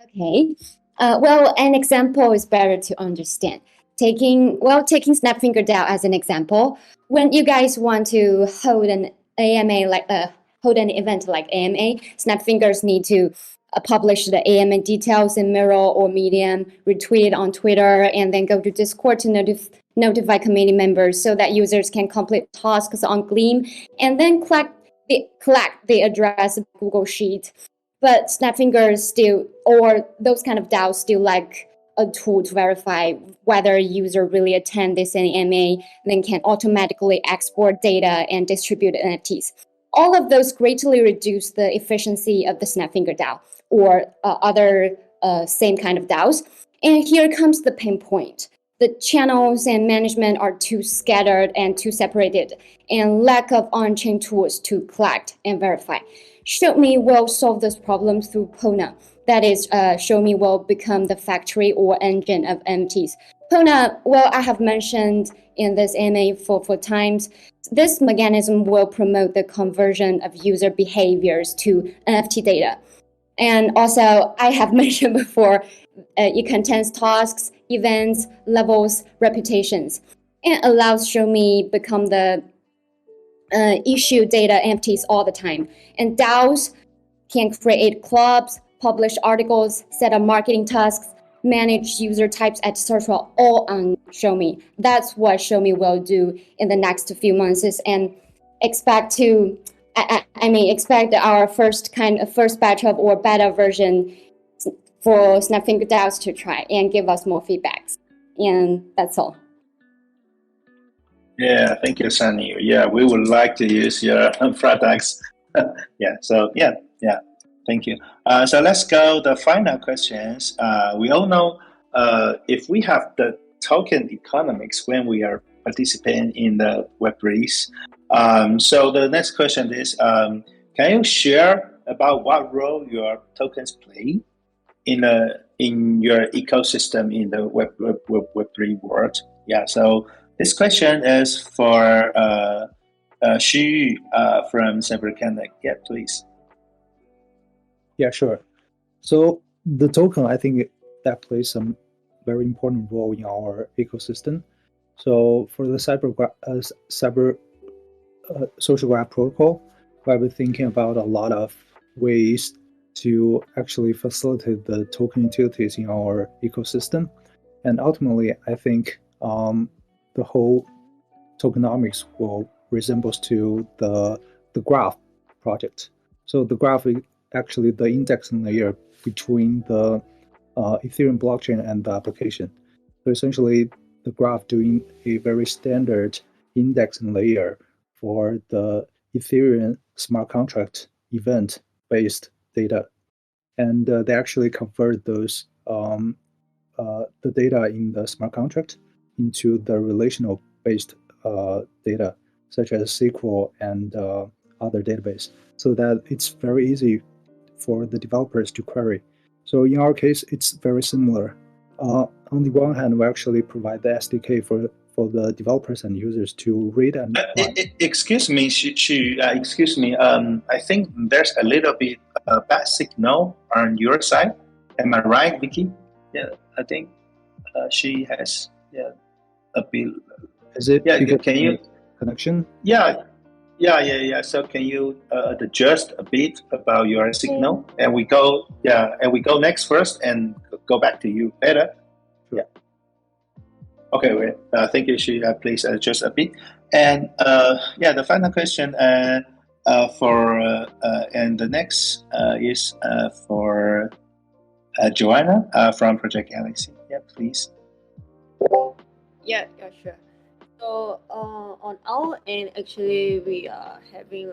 Okay. Well, an example is better to understand. Taking Snapfinger DAO as an example, when you guys want to hold an AMA hold an event like AMA, Snapfingers need to publish the AMA details in Mirror or Medium, retweet it on Twitter, and then go to Discord to notify community members so that users can complete tasks on Gleam and then collect the address of Google Sheet. But Snapfinger still, or those kind of DAOs still like a tool to verify whether a user really attend this AMA, then can automatically export data and distribute NFTs. All of those greatly reduce the efficiency of the Snapfinger DAO or other same kind of DAOs. And here comes the pain point. The channels and management are too scattered and too separated, and lack of on-chain tools to collect and verify. ShowMe will solve this problem through Pona. That is, ShowMe will become the factory or engine of NFTs. Pona, well, I have mentioned in this AMA for times, this mechanism will promote the conversion of user behaviors to NFT data. And also, I have mentioned before, it contains tasks, events, levels, reputations, and allows ShowMe become the issue data NFTs all the time. And DAOs can create clubs, publish articles, set up marketing tasks, manage user types, etc., all on ShowMe. That's what ShowMe will do in the next few months, and expect our first batch of or beta version for Snapfinger DAOs to try and give us more feedbacks. And that's all. Yeah, thank you, Sunny. Yeah, we would like to use your products. Thank you. So let's go the final questions. We all know if we have the token economics when we are participating in the Web3s. So the next question is, can you share about what role your tokens play in your ecosystem in the Web3 world? Yeah, so this question is for Xu from Cyberconnect. Yeah, please. Yeah, sure. So the token, I think that plays some very important role in our ecosystem. So for the social graph protocol, I've been thinking about a lot of ways to actually facilitate the token utilities in our ecosystem. And ultimately, I think the whole tokenomics will resemble to the graph project. So the graph is actually the indexing layer between the Ethereum blockchain and the application. So essentially, the graph doing a very standard indexing layer for the Ethereum smart contract event-based data, and they actually convert those the data in the smart contract into the relational-based data, such as SQL and other database, so that it's very easy for the developers to query So in our case, it's very similar. On the one hand, we actually provide the SDK for the developers and users to read and excuse me, excuse me. I think there's a little bit bad signal on your side. Am I right, Vicky? Yeah, I think she has a bit. Is it? Yeah, can you connection? Yeah. So can you adjust a bit about your signal, and we go next first and go back to you better. Yeah. Okay, wait. I think you should please adjust a bit. And the final question and the next is for Joanna from Project Galaxy. Yeah, please. Yeah, sure. So on our end, actually, we are having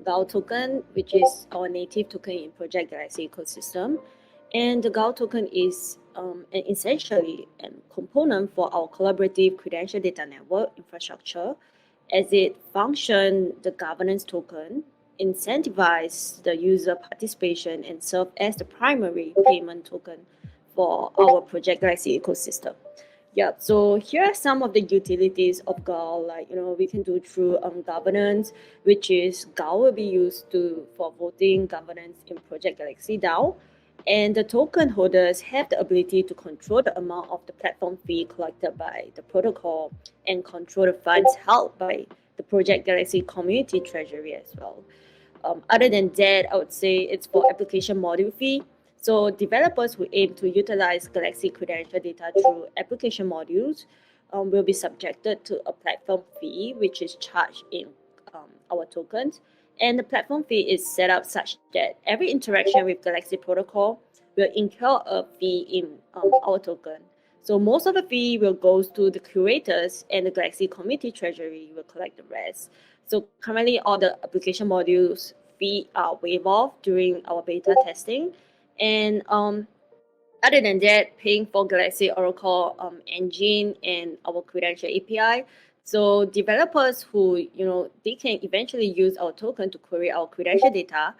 GAO token, which is our native token in Project Galaxy ecosystem. And the GAO token is essentially a component for our collaborative credential data network infrastructure, as it functions the governance token, incentivize the user participation, and serve as the primary payment token for our Project Galaxy ecosystem. Yeah, so here are some of the utilities of GAO. We can do through governance, which is GAO will be used for voting governance in Project Galaxy DAO. And the token holders have the ability to control the amount of the platform fee collected by the protocol and control the funds held by the Project Galaxy community treasury as well. Other than that, I would say it's for application module fee. So developers who aim to utilize Galaxy credential data through application modules will be subjected to a platform fee, which is charged in our tokens. And the platform fee is set up such that every interaction with Galaxy protocol will incur a fee in our token. So most of the fee will go to the curators, and the Galaxy community treasury will collect the rest. So currently, all the application modules fee are waived off during our beta testing. And other than that, paying for Galaxy Oracle engine and our credential API. So developers who, they can eventually use our token to query our credential data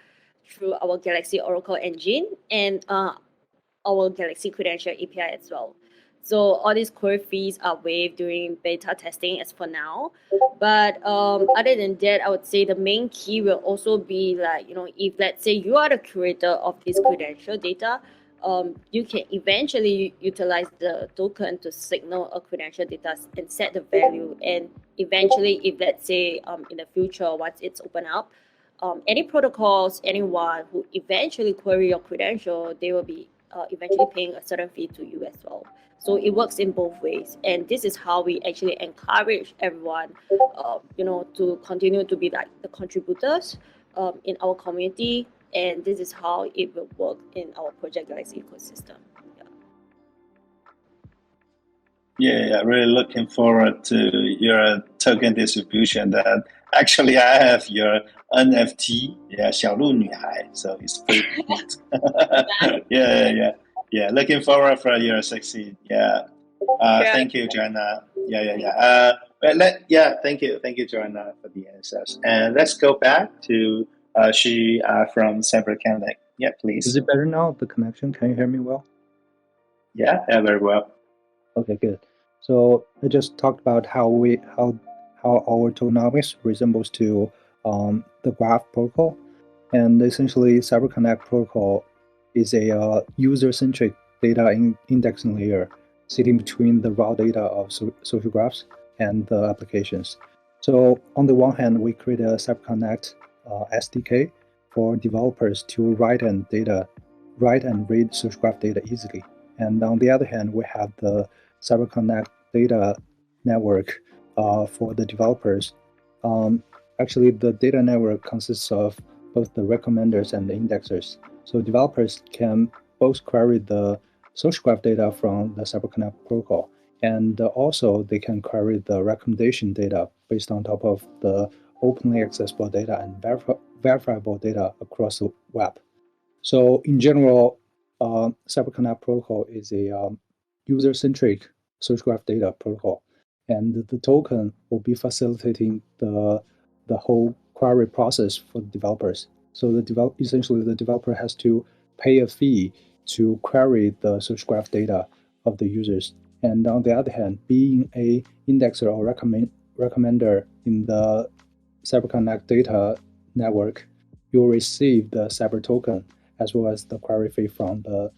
through our Galaxy Oracle engine and our Galaxy credential API as well. So all these query fees are waived during beta testing as for now. But other than that, I would say the main key will also be if let's say you are the curator of this credential data, you can eventually utilize the token to signal a credential data and set the value. And eventually, if let's say in the future, once it's open up, any protocols, anyone who eventually query your credential, they will be eventually paying a certain fee to you as well. So it works in both ways, and this is how we actually encourage everyone, to continue to be the contributors in our community, and this is how it will work in our Project Galaxy ecosystem. Yeah, really looking forward to your token distribution. That actually I have your NFT, 小鹿女孩, so it's pretty cute. Yeah. Looking forward for your succeed. Yeah. Thank you, Joanna. Thank you, Joanna, for the answers. And let's go back to she from Cyberconnect. Yeah, please. Is it better now? The connection? Can you hear me well? Yeah, very well. Okay, good. So I just talked about how our tokenomics resembles to the graph protocol, and essentially Cyberconnect Protocol is a user-centric data indexing layer sitting between the raw data of social graphs and the applications. So on the one hand, we create a Cyberconnect SDK for developers to write and read social graph data easily. And on the other hand, we have the Cyberconnect data network for the developers. Actually, the data network consists of both the recommenders and the indexers. So developers can both query the social graph data from the Cyberconnect protocol, and also they can query the recommendation data based on top of the openly accessible data and verifiable data across the web. So in general, Cyberconnect protocol is a user-centric social graph data protocol, and the token will be facilitating the whole query process for the developers. So essentially the developer has to pay a fee to query the social graph data of the users. And on the other hand, being a indexer or recommender in the Cyberconnect data network, you'll receive the Cyber token as well as the query fee from the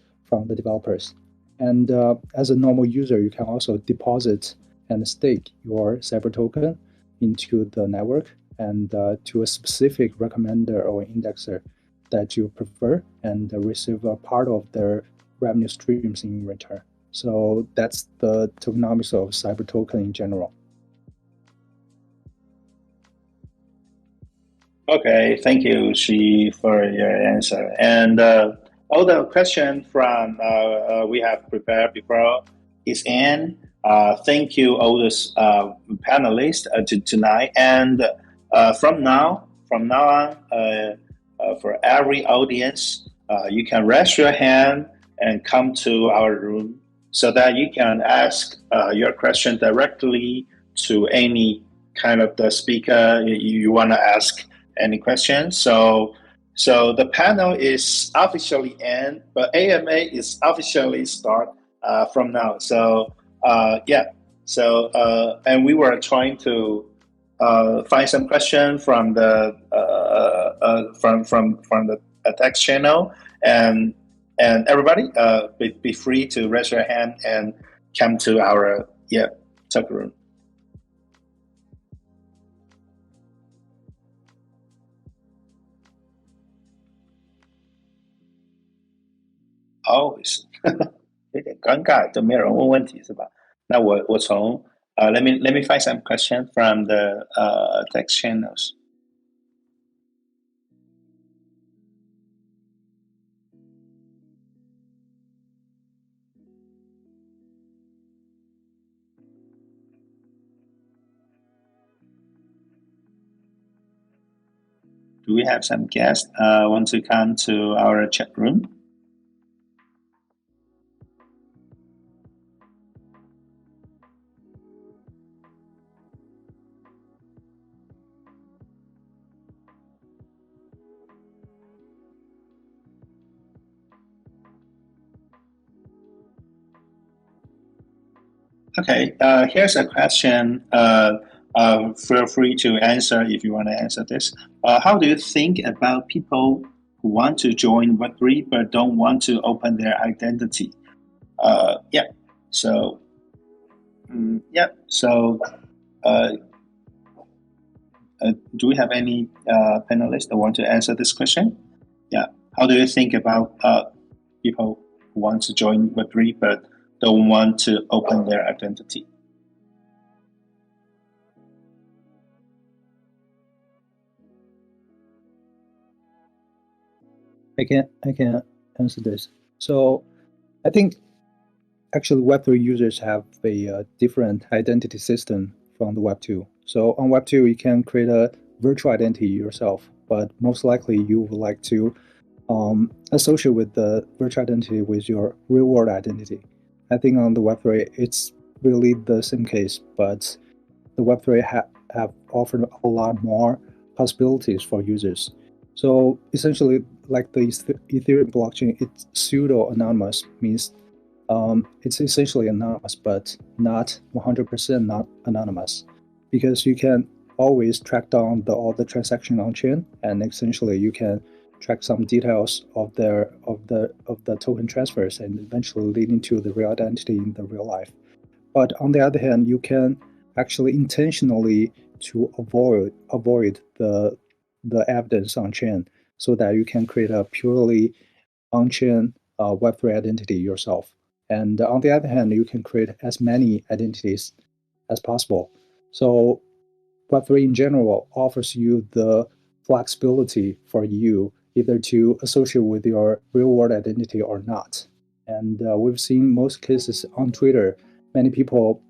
developers. And as a normal user, you can also deposit and stake your Cyber token into the network and to a specific recommender or indexer that you prefer, and receive a part of their revenue streams in return. So that's the tokenomics of Cyber token in general. Okay, thank you, Shi, for your answer. And all the questions from we have prepared before is in. Thank you, all those panelists tonight. And from now on, for every audience, you can raise your hand and come to our room so that you can ask your question directly to any kind of the speaker you want to ask any questions. So the panel is officially end, but AMA is officially start from now. So and we were trying to find some question from the from the text channel, and everybody be free to raise your hand and come to our talk room. Always 有点尴尬，就没有人问问题是吧？那我从let me find some question from the text channels. Do we have some guests want to come to our chat room? Okay, here's a question. Feel free to answer if you want to answer this. How do you think about people who want to join Web3 but don't want to open their identity? So do we have any panelists that want to answer this question? Yeah, how do you think about people who want to join Web3 but don't want to open their identity? I can answer this. So I think actually Web3 users have a different identity system from the Web2. So on Web2, you can create a virtual identity yourself, but most likely you would like to associate with the virtual identity with your real world identity. I think on the Web3, it's really the same case, but the Web3 have offered a lot more possibilities for users. So essentially, like the Ethereum blockchain, it's pseudo-anonymous, means it's essentially anonymous, but not 100% not anonymous, because you can always track down all the transactions on chain, and essentially you can track some details of the token transfers and eventually leading to the real identity in the real life. But on the other hand, you can actually intentionally to avoid the evidence on chain, so that you can create a purely on-chain Web3 identity yourself. And on the other hand, you can create as many identities as possible. So Web3 in general offers you the flexibility for you either to associate with your real-world identity or not. And we've seen most cases on Twitter, many people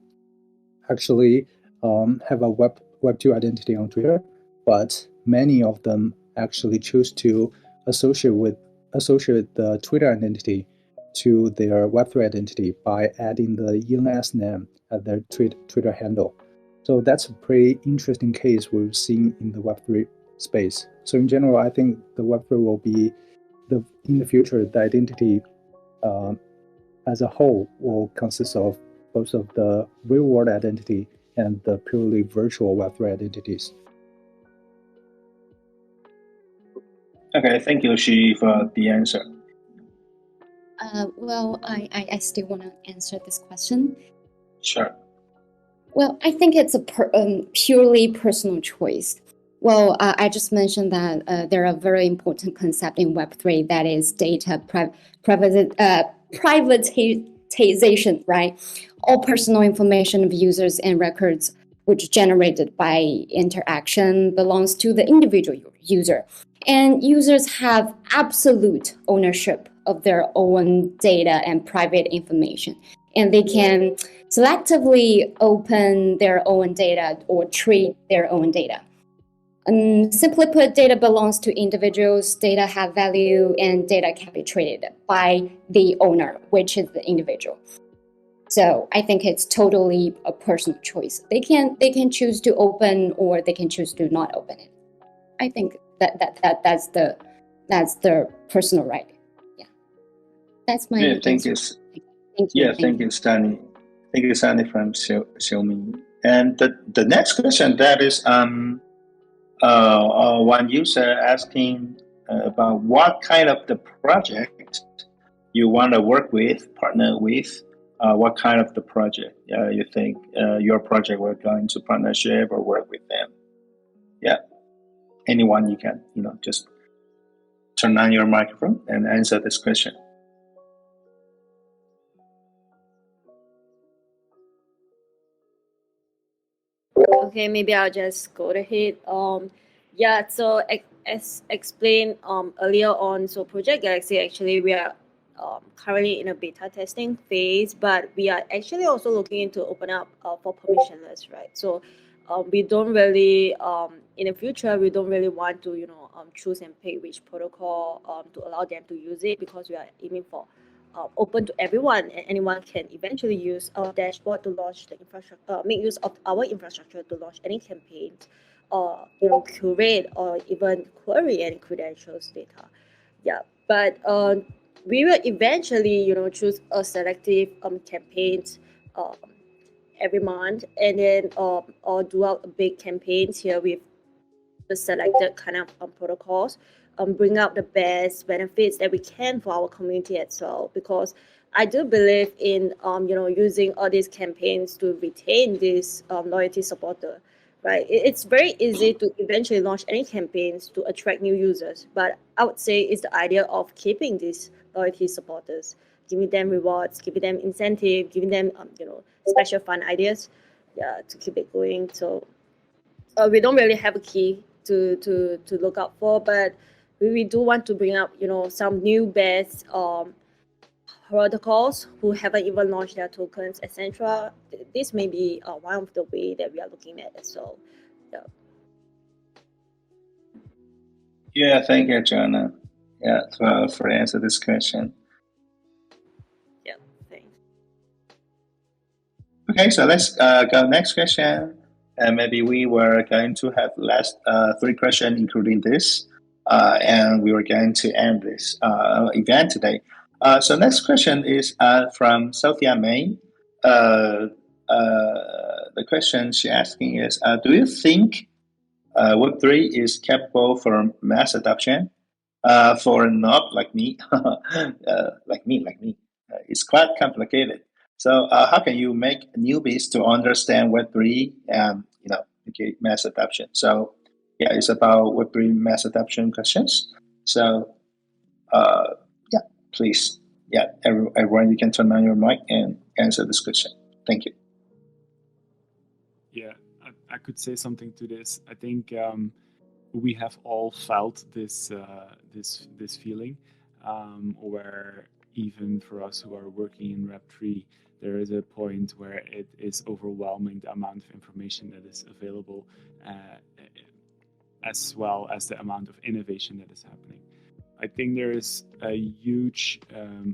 actually have a Web2 identity on Twitter, but many of them actually choose to associate the Twitter identity to their Web3 identity by adding the ENS name at their Twitter handle. So that's a pretty interesting case we've seen in the Web3 space. So in general, I think the Web3 will be in the future, the identity as a whole will consist of both of the real-world identity and the purely virtual Web3 identities. Okay, thank you, Shi, for the answer. Well, I still want to answer this question. Sure. Well, I think it's a purely personal choice. Well, I just mentioned that there are very important concepts in Web3 that is data privatization, right? All personal information of users and records which generated by interaction belongs to the individual user. And users have absolute ownership of their own data and private information. And they can selectively open their own data or treat their own data. Simply put, data belongs to individuals, data have value, and data can be traded by the owner, which is the individual. So I think it's totally a personal choice. They can choose to open or they can choose to not open it. I think that's the personal right. Yeah, that's my thank you. Thank you. Yeah, thank you, Sunny. Thank you, Sunny from ShowMe. And the next question that is one user asking about what kind of the project you want to work with, partner with. What kind of the project you think your project will go into partnership or work with them? Yeah, anyone you can, just turn on your microphone and answer this question. Okay, maybe I'll just go ahead. Yeah, so as explained earlier on, so Project Galaxy, actually we are currently in a beta testing phase, but we are actually also looking into open up for permissionless, right? So we don't really in the future we don't really want to choose and pick which protocol to allow them to use it, because we are aiming for open to everyone, and anyone can eventually use our dashboard to launch the infrastructure, make use of our infrastructure to launch any campaign, or curate or even query any credentials data. Yeah, but we will eventually choose a selective campaigns every month, and then or do out big campaigns here with the selected kind of protocols, bring out the best benefits that we can for our community as well. Because I do believe in using all these campaigns to retain this loyalty supporter, right? It's very easy to eventually launch any campaigns to attract new users, but I would say it's the idea of keeping these loyalty supporters, giving them rewards, giving them incentive, giving them special fun ideas, yeah, to keep it going. So we don't really have a key to look out for, but we do want to bring up some new best protocols who haven't even launched their tokens, etc. This may be one of the way that we are looking at it. So Yeah, thank you, Joanna. Yeah, for answer this question. yeah, thanks. Okay, so let's go next question. And maybe we were going to have last 3 questions, including this, and we were going to end this event today. So next question is from Sophia May. The question she's asking is, do you think Web3 is capable for mass adoption for a noob like me? like me. It's quite complicated. So how can you make newbies to understand Web3 and mass adoption? So yeah, it's about Web3 mass adoption questions. So yeah, please, yeah, everyone, you can turn on your mic and answer this question. Thank you. Yeah, I could say something to this. I think we have all felt this this feeling, where even for us who are working in Web3, there is a point where it is overwhelming the amount of information that is available, as well as the amount of innovation that is happening. I think there is a huge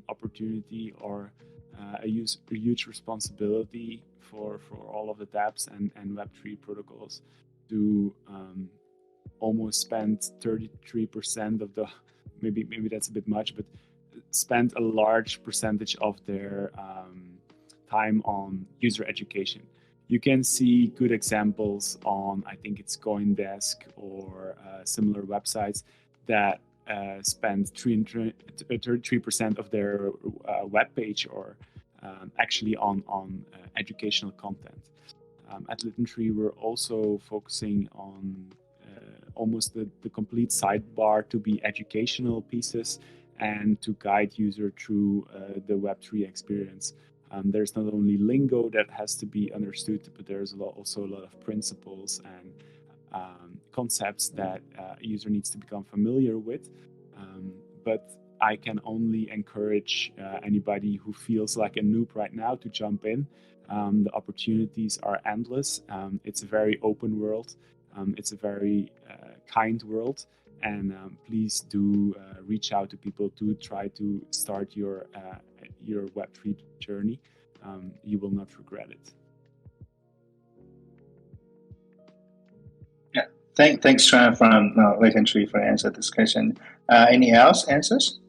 opportunity or a huge responsibility for all of the dApps and Web3 protocols to almost spend 33% of the maybe that's a bit much, but spend a large percentage of their time on user education. You can see good examples on, I think it's CoinDesk or similar websites that spend 33% of their web page or actually on educational content. At Litentry, we're also focusing on almost the complete sidebar to be educational pieces and to guide user through the Web3 experience. There's not only lingo that has to be understood, but there's also a lot of principles and concepts that a user needs to become familiar with. But I can only encourage anybody who feels like a noob right now to jump in. The opportunities are endless. It's a very open world. It's a very kind world. And please do reach out to people to try to start your Web3 journey. You will not regret it. Yeah, thanks, Tran from Litentry for answering this question. Any else answers?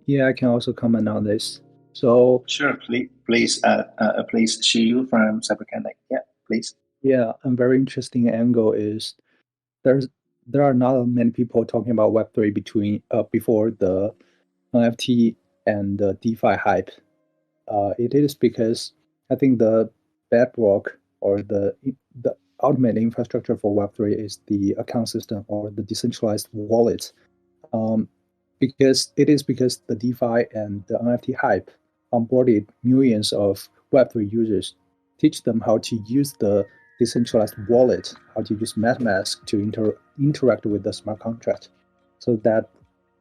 Yeah, I can also comment on this. So sure, please, Shiyu from Cyberconnect. Yeah, please. Yeah, a very interesting angle is there are not many people talking about Web3 before the NFT and the DeFi hype. It is because I think the bedrock or the ultimate infrastructure for Web3 is the account system or the decentralized wallet. Because the DeFi and the NFT hype onboarded millions of Web3 users, teach them how to use the decentralized wallet, how to use MetaMask to interact with the smart contract, so that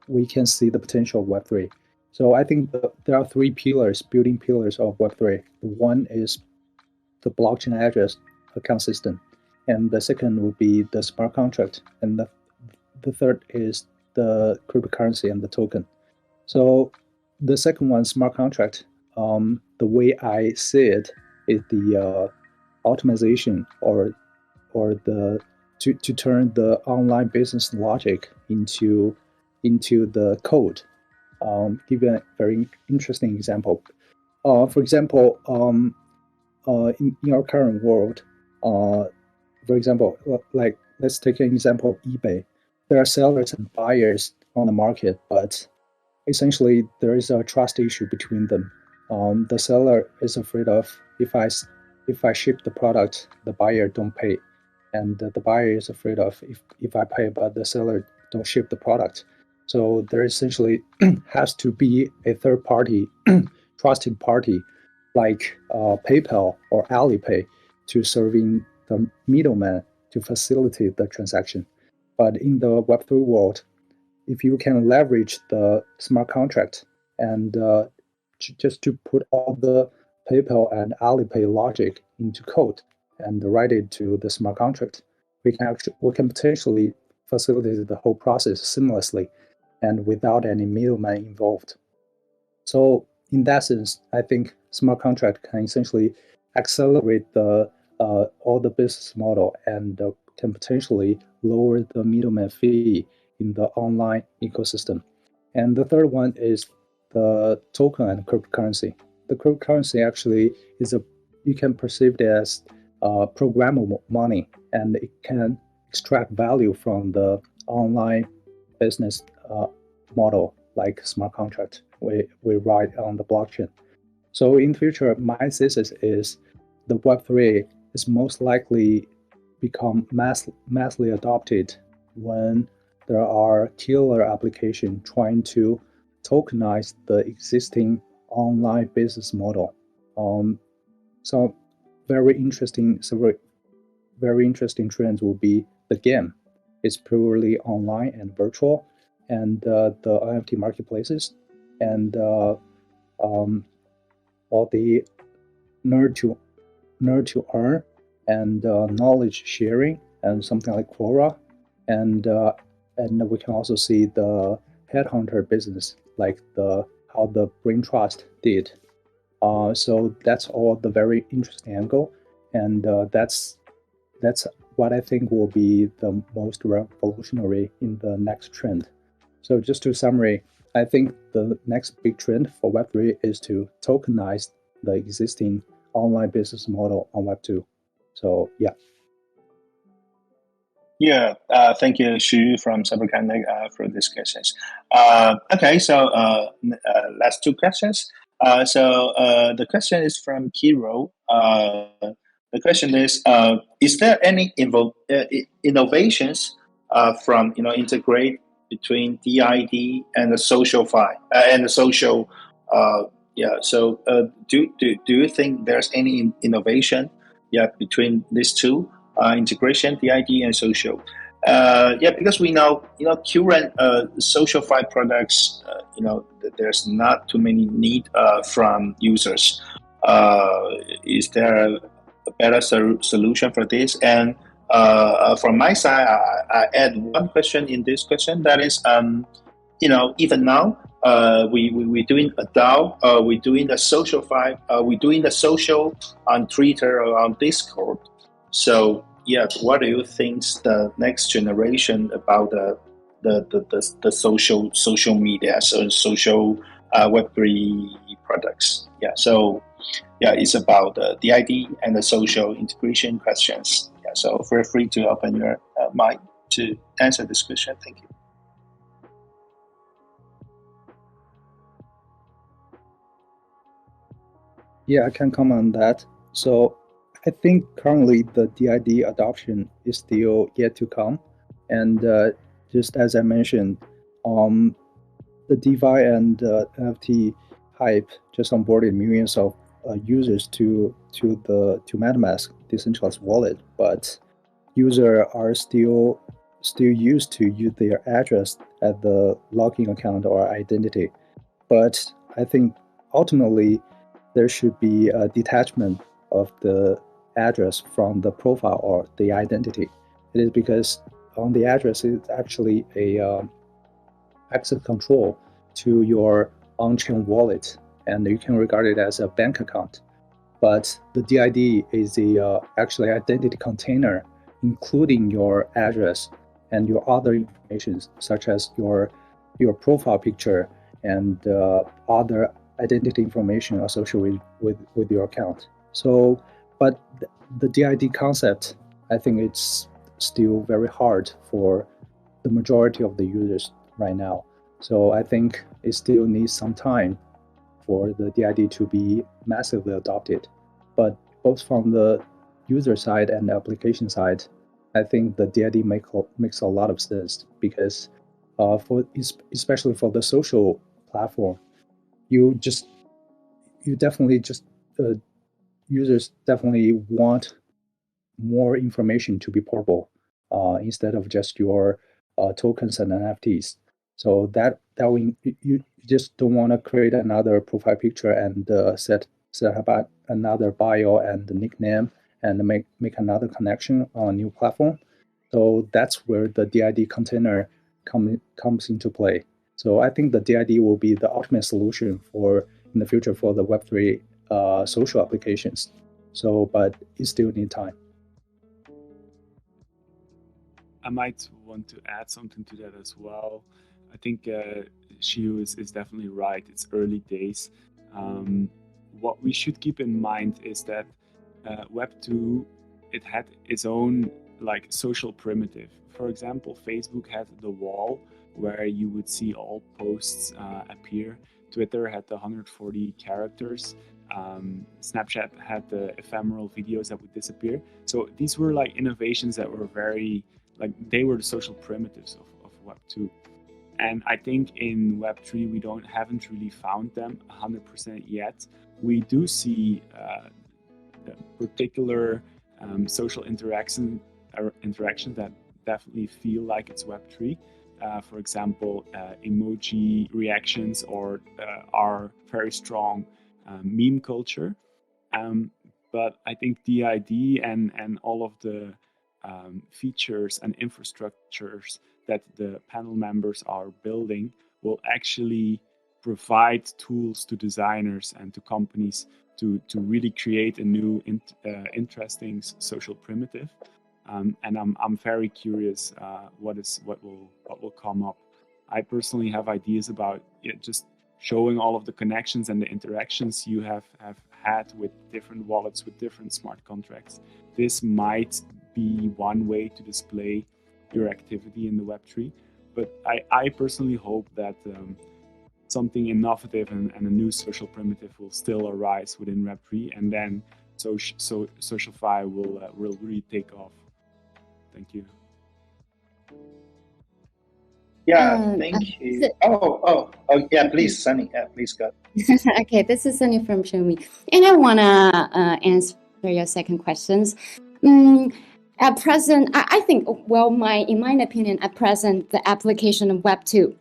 we can see the potential of Web3. So I think there are three building pillars of Web3. One is the blockchain address account system, and the second would be the smart contract, and the third is the cryptocurrency and the token. So the second one, smart contract, the way I see it is the optimization or to turn the online business logic into the code. Give you a very interesting example. For example, in our current world, for example, like let's take an example of eBay. There are sellers and buyers on the market, but essentially there is a trust issue between them. The seller is afraid of if I ship the product, the buyer don't pay, and the buyer is afraid of if I pay but the seller don't ship the product. So there essentially has to be a third party, trusted party, like PayPal or Alipay, to serving the middleman to facilitate the transaction. But in the Web3 world, if you can leverage the smart contract and just to put all the PayPal and Alipay logic into code and write it to the smart contract, we can potentially facilitate the whole process seamlessly and without any middleman involved. So in that sense, I think smart contract can essentially accelerate all the business model and can potentially lower the middleman fee in the online ecosystem. And the third one is the token and cryptocurrency. The cryptocurrency actually you can perceive it as programmable money, and it can extract value from the online business model, like smart contract we write on the blockchain. So in future, my thesis is the Web3 is most likely become massively adopted when there are killer applications trying to tokenize the existing online business model. So very interesting trends will be the game. It's purely online and virtual, and the NFT marketplaces, and all the nerd to earn and knowledge sharing and something like Quora, and we can also see the headhunter business, like how the Brain Trust did. So that's all the very interesting angle, and that's what I think will be the most revolutionary in the next trend. So just to summary, I think the next big trend for Web3 is to tokenize the existing online business model on Web2. So yeah. Yeah, thank you, Xu from Cyberconnect for these questions. Okay, so last two questions. So the question is from Kiro. The question is there any innovations from integrate between DID and the SocialFi and the social? So do you think there's any innovation between these two? Integration, DID, and social. Because we know, current SocialFi products, there's not too many need from users. Is there a better solution for this? And from my side, I add one question in this question. That is, even now, we're doing a DAO, we're doing the SocialFi, we're doing the social on Twitter or on Discord. So what do you think the next generation about the social media, so social Web3 products? It's about the DID and the social integration questions. So feel free to open your mic to answer this question. Thank you. Yeah, I can comment on that. So I think currently the DID adoption is still yet to come. And just as I mentioned, the DeFi and NFT hype just onboarded millions of users to MetaMask decentralized wallet, but users are still used to use their address as the login account or identity. But I think ultimately there should be a detachment of the address from the profile or the identity. It is because on the address is actually a access control to your on-chain wallet, and you can regard it as a bank account. But the DID is actually identity container, including your address and your other information, such as your profile picture and other identity information associated with your account. So, but the DID concept, I think it's still very hard for the majority of the users right now. So I think it still needs some time for the DID to be massively adopted. But both from the user side and the application side, I think the DID makes a lot of sense because especially for the social platform, users definitely want more information to be portable instead of just your tokens and NFTs. So that you just don't want to create another profile picture and set up another bio and nickname and make another connection on a new platform. So that's where the DID container comes into play. So I think the DID will be the ultimate solution in the future for the Web3 social applications. So, but it still needs time. I might want to add something to that as well. I think Shiu is definitely right. It's early days. What we should keep in mind is that Web2, it had its own social primitive. For example, Facebook had the wall where you would see all posts appear. Twitter had the 140 characters. Snapchat had the ephemeral videos that would disappear. So these were innovations that were very they were the social primitives of Web2. And I think in Web3 we haven't really found them 100% yet. We do see particular social interaction that definitely feel like it's Web3. For example, emoji reactions or our very strong meme culture. But I think DID and all of the features and infrastructures that the panel members are building will actually provide tools to designers and to companies to really create a new interesting social primitive. And I'm very curious what will come up. I personally have ideas about just showing all of the connections and the interactions you have had with different wallets, with different smart contracts. This might be one way to display your activity in the Web3. But I personally hope that something innovative and a new social primitive will still arise within Web3, and then SocialFi will really take off. Thank you. Yeah, thank you. Yeah, please, Sunny. Yeah, please go. Okay, this is Sunny from ShowMe, and I wanna answer your second questions. At present, I think, well, in my opinion, at present, the application of Web2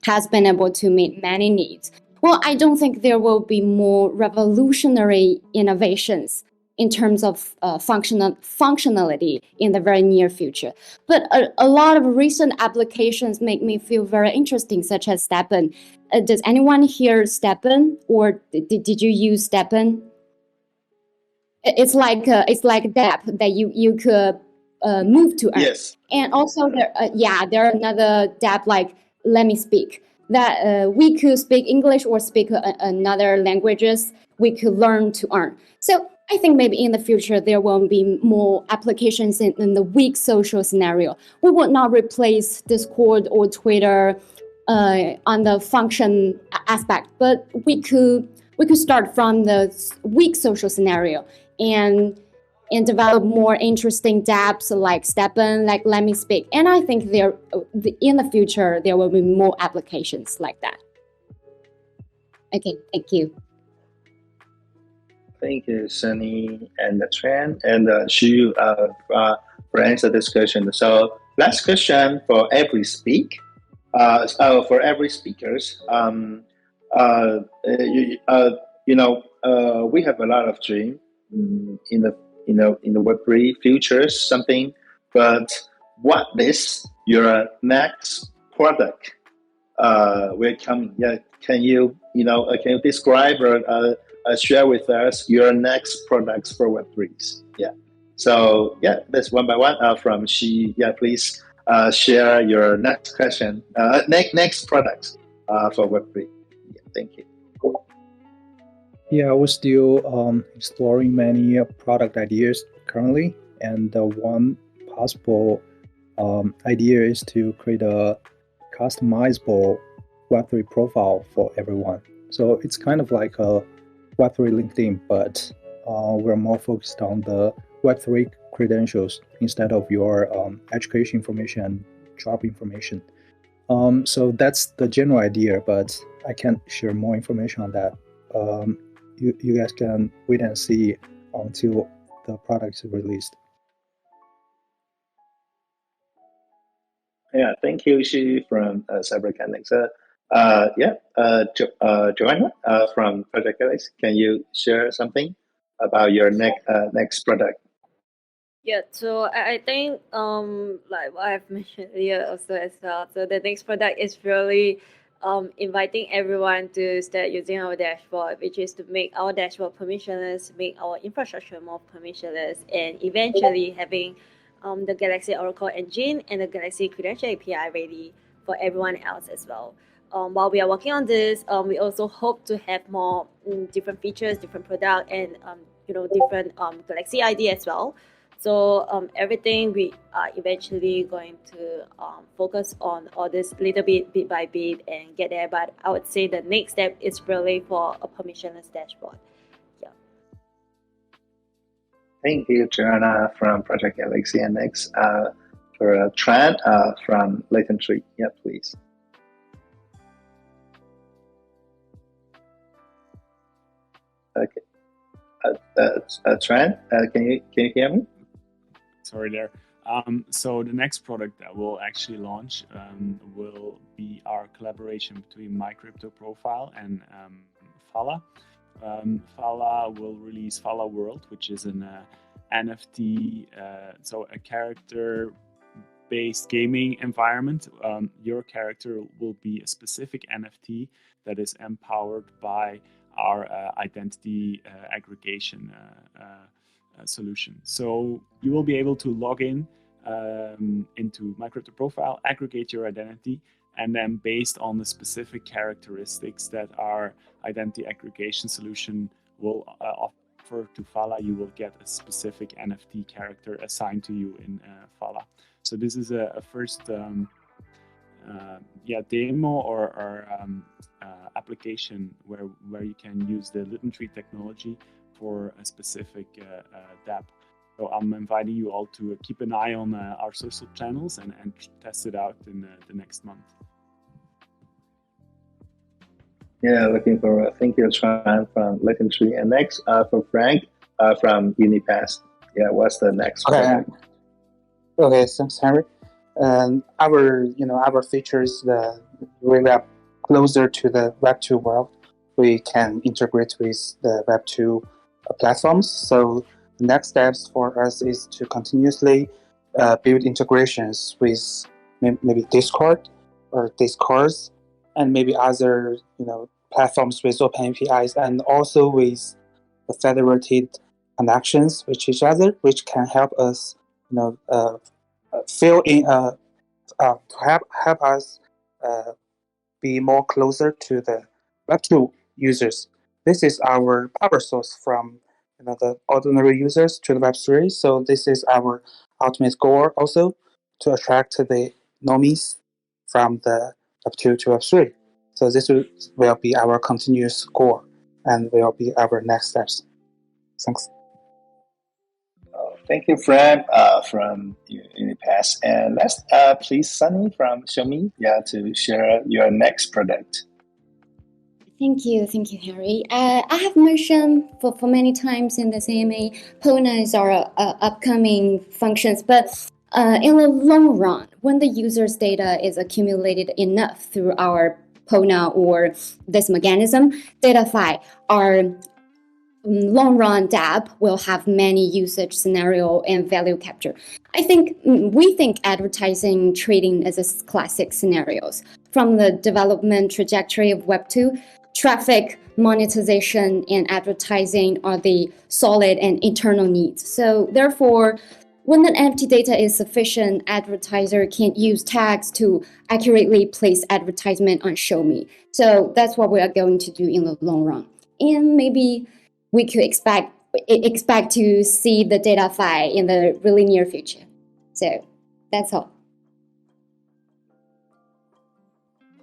has been able to meet many needs. Well, I don't think there will be more revolutionary innovations in terms of functionality in the very near future. But a lot of recent applications make me feel very interesting, such as Steppen. Does anyone here Steppen, or did you use Steppen? It's like dApp that you could move to earn. Yes. And also there are another dApp like Let Me Speak, that we could speak English or speak another languages. We could learn to earn. So I think maybe in the future there will be more applications in the weak social scenario. We will not replace Discord or Twitter on the function aspect, but we could start from the weak social scenario and develop more interesting dApps like Steppen, like Let Me Speak. And I think in the future, there will be more applications like that. Okay, thank you. Thank you, Sunny and Tran and Xu for answering this question. So last question for every speakers. We have a lot of dream in the Web3 futures, something. But what is your next product? Will come? Yeah, can you describe or share with us your next products for Web3s? Yeah. So yeah, that's one by one from Xi. Yeah, please share your next question. Next products for Web3. Yeah, thank you. Yeah, we're still exploring many product ideas currently, and one possible idea is to create a customizable Web3 profile for everyone. So it's kind of like a Web3 LinkedIn, but we're more focused on the Web3 credentials instead of your education information and job information. So that's the general idea, but I can't share more information on that. You guys can wait and see until the product is released. Yeah, thank you, Xu from Cyberconnect. Joanna from Project Galaxy, can you share something about your next product? Yeah, so I think like what I've mentioned earlier also as well. So the next product is really inviting everyone to start using our dashboard, which is to make our dashboard permissionless, make our infrastructure more permissionless, and eventually having the Galaxy Oracle engine and the Galaxy Credential API ready for everyone else as well. While we are working on this, we also hope to have more different features, different product, and different Galaxy ID as well. So everything we are eventually going to focus on all this little bit by bit and get there. But I would say the next step is really for a permissionless dashboard. Yeah. Thank you, Joanna from Project Galaxy. And next for Tran from Litentry. Yeah, please. Okay. Tran, can you hear me? Sorry there. So the next product that we'll actually launch will be our collaboration between MyCryptoProfile and Fala. Fala will release Fala World, which is an NFT, so a character-based gaming environment. Your character will be a specific NFT that is empowered by our identity aggregation solution. So you will be able to log in into MyCryptoProfile, aggregate your identity, and then based on the specific characteristics that our identity aggregation solution will offer to Fala, you will get a specific NFT character assigned to you in Fala. So this is a first demo or application where you can use the Litentry technology for a specific dApp. So I'm inviting you all to keep an eye on our social channels and test it out in the next month. Yeah, looking forward. Thank you, Tran from Litentry. And next, for Frank from UniPass. Yeah, what's the next project? Okay, thanks, Henry. Our features really are closer to the Web2 world. We can integrate with the Web2 platforms. So the next steps for us is to continuously build integrations with maybe Discord or Discourse, and maybe other platforms with open APIs, and also with the federated connections with each other, which can help us fill in to help us be more closer to the Web2 users. This is our power source from the ordinary users to the Web3. So this is our ultimate goal also, to attract the normies from the Web2 to Web3. So this will be our continuous goal and will be our next steps. Thanks. Thank you, Fran from UniPass. And let's please Sunny from ShowMe to share your next product. Thank you, Harry. I have mentioned for many times in the CMA, PONA is our upcoming functions, but in the long run, when the user's data is accumulated enough through our PONA or this mechanism, DataFi, our long-run dApp will have many usage scenario and value capture. We think advertising trading as a classic scenarios. From the development trajectory of Web2, traffic, monetization, and advertising are the solid and eternal needs. So therefore, when the NFT data is sufficient, advertiser can use tags to accurately place advertisement on ShowMe. So that's what we are going to do in the long run. And maybe we could expect to see the DataFi in the really near future. So that's all.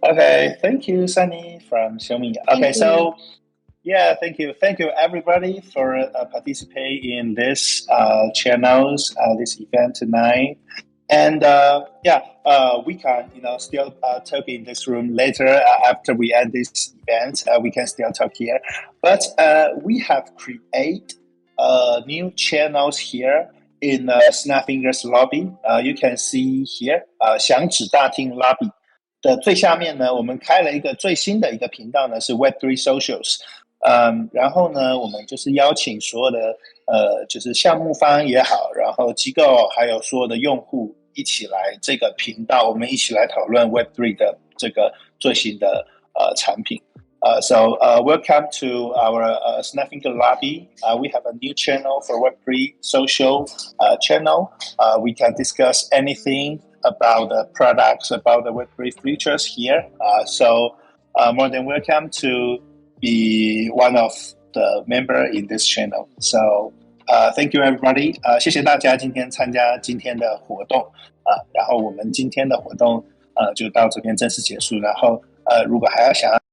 Okay, thank you, Sunny from ShowMe. Okay, so thank you everybody for participating in this channels, this event tonight. And we can still talk in this room later after we end this event. We can still talk here, but we have created new channels here in Snapfinger's lobby. You can see here 响指大厅 lobby 的最下面呢，我们开了一个最新的一个频道呢，是 Web3 Socials。然后呢，我们就是邀请所有的就是项目方也好，然后机构还有所有的用户一起来这个频道，我们一起来讨论 Web3 的这个最新的产品。So welcome to our Snapfinger lobby. We have a new channel for Web3 social channel. We can discuss anything about the products, about the Web3 features here. So more than welcome to be one of the member in this channel. So thank you everybody. 谢谢大家今天参加今天的活动然后我们今天的活动就到这边正式结束。然后如果还要想要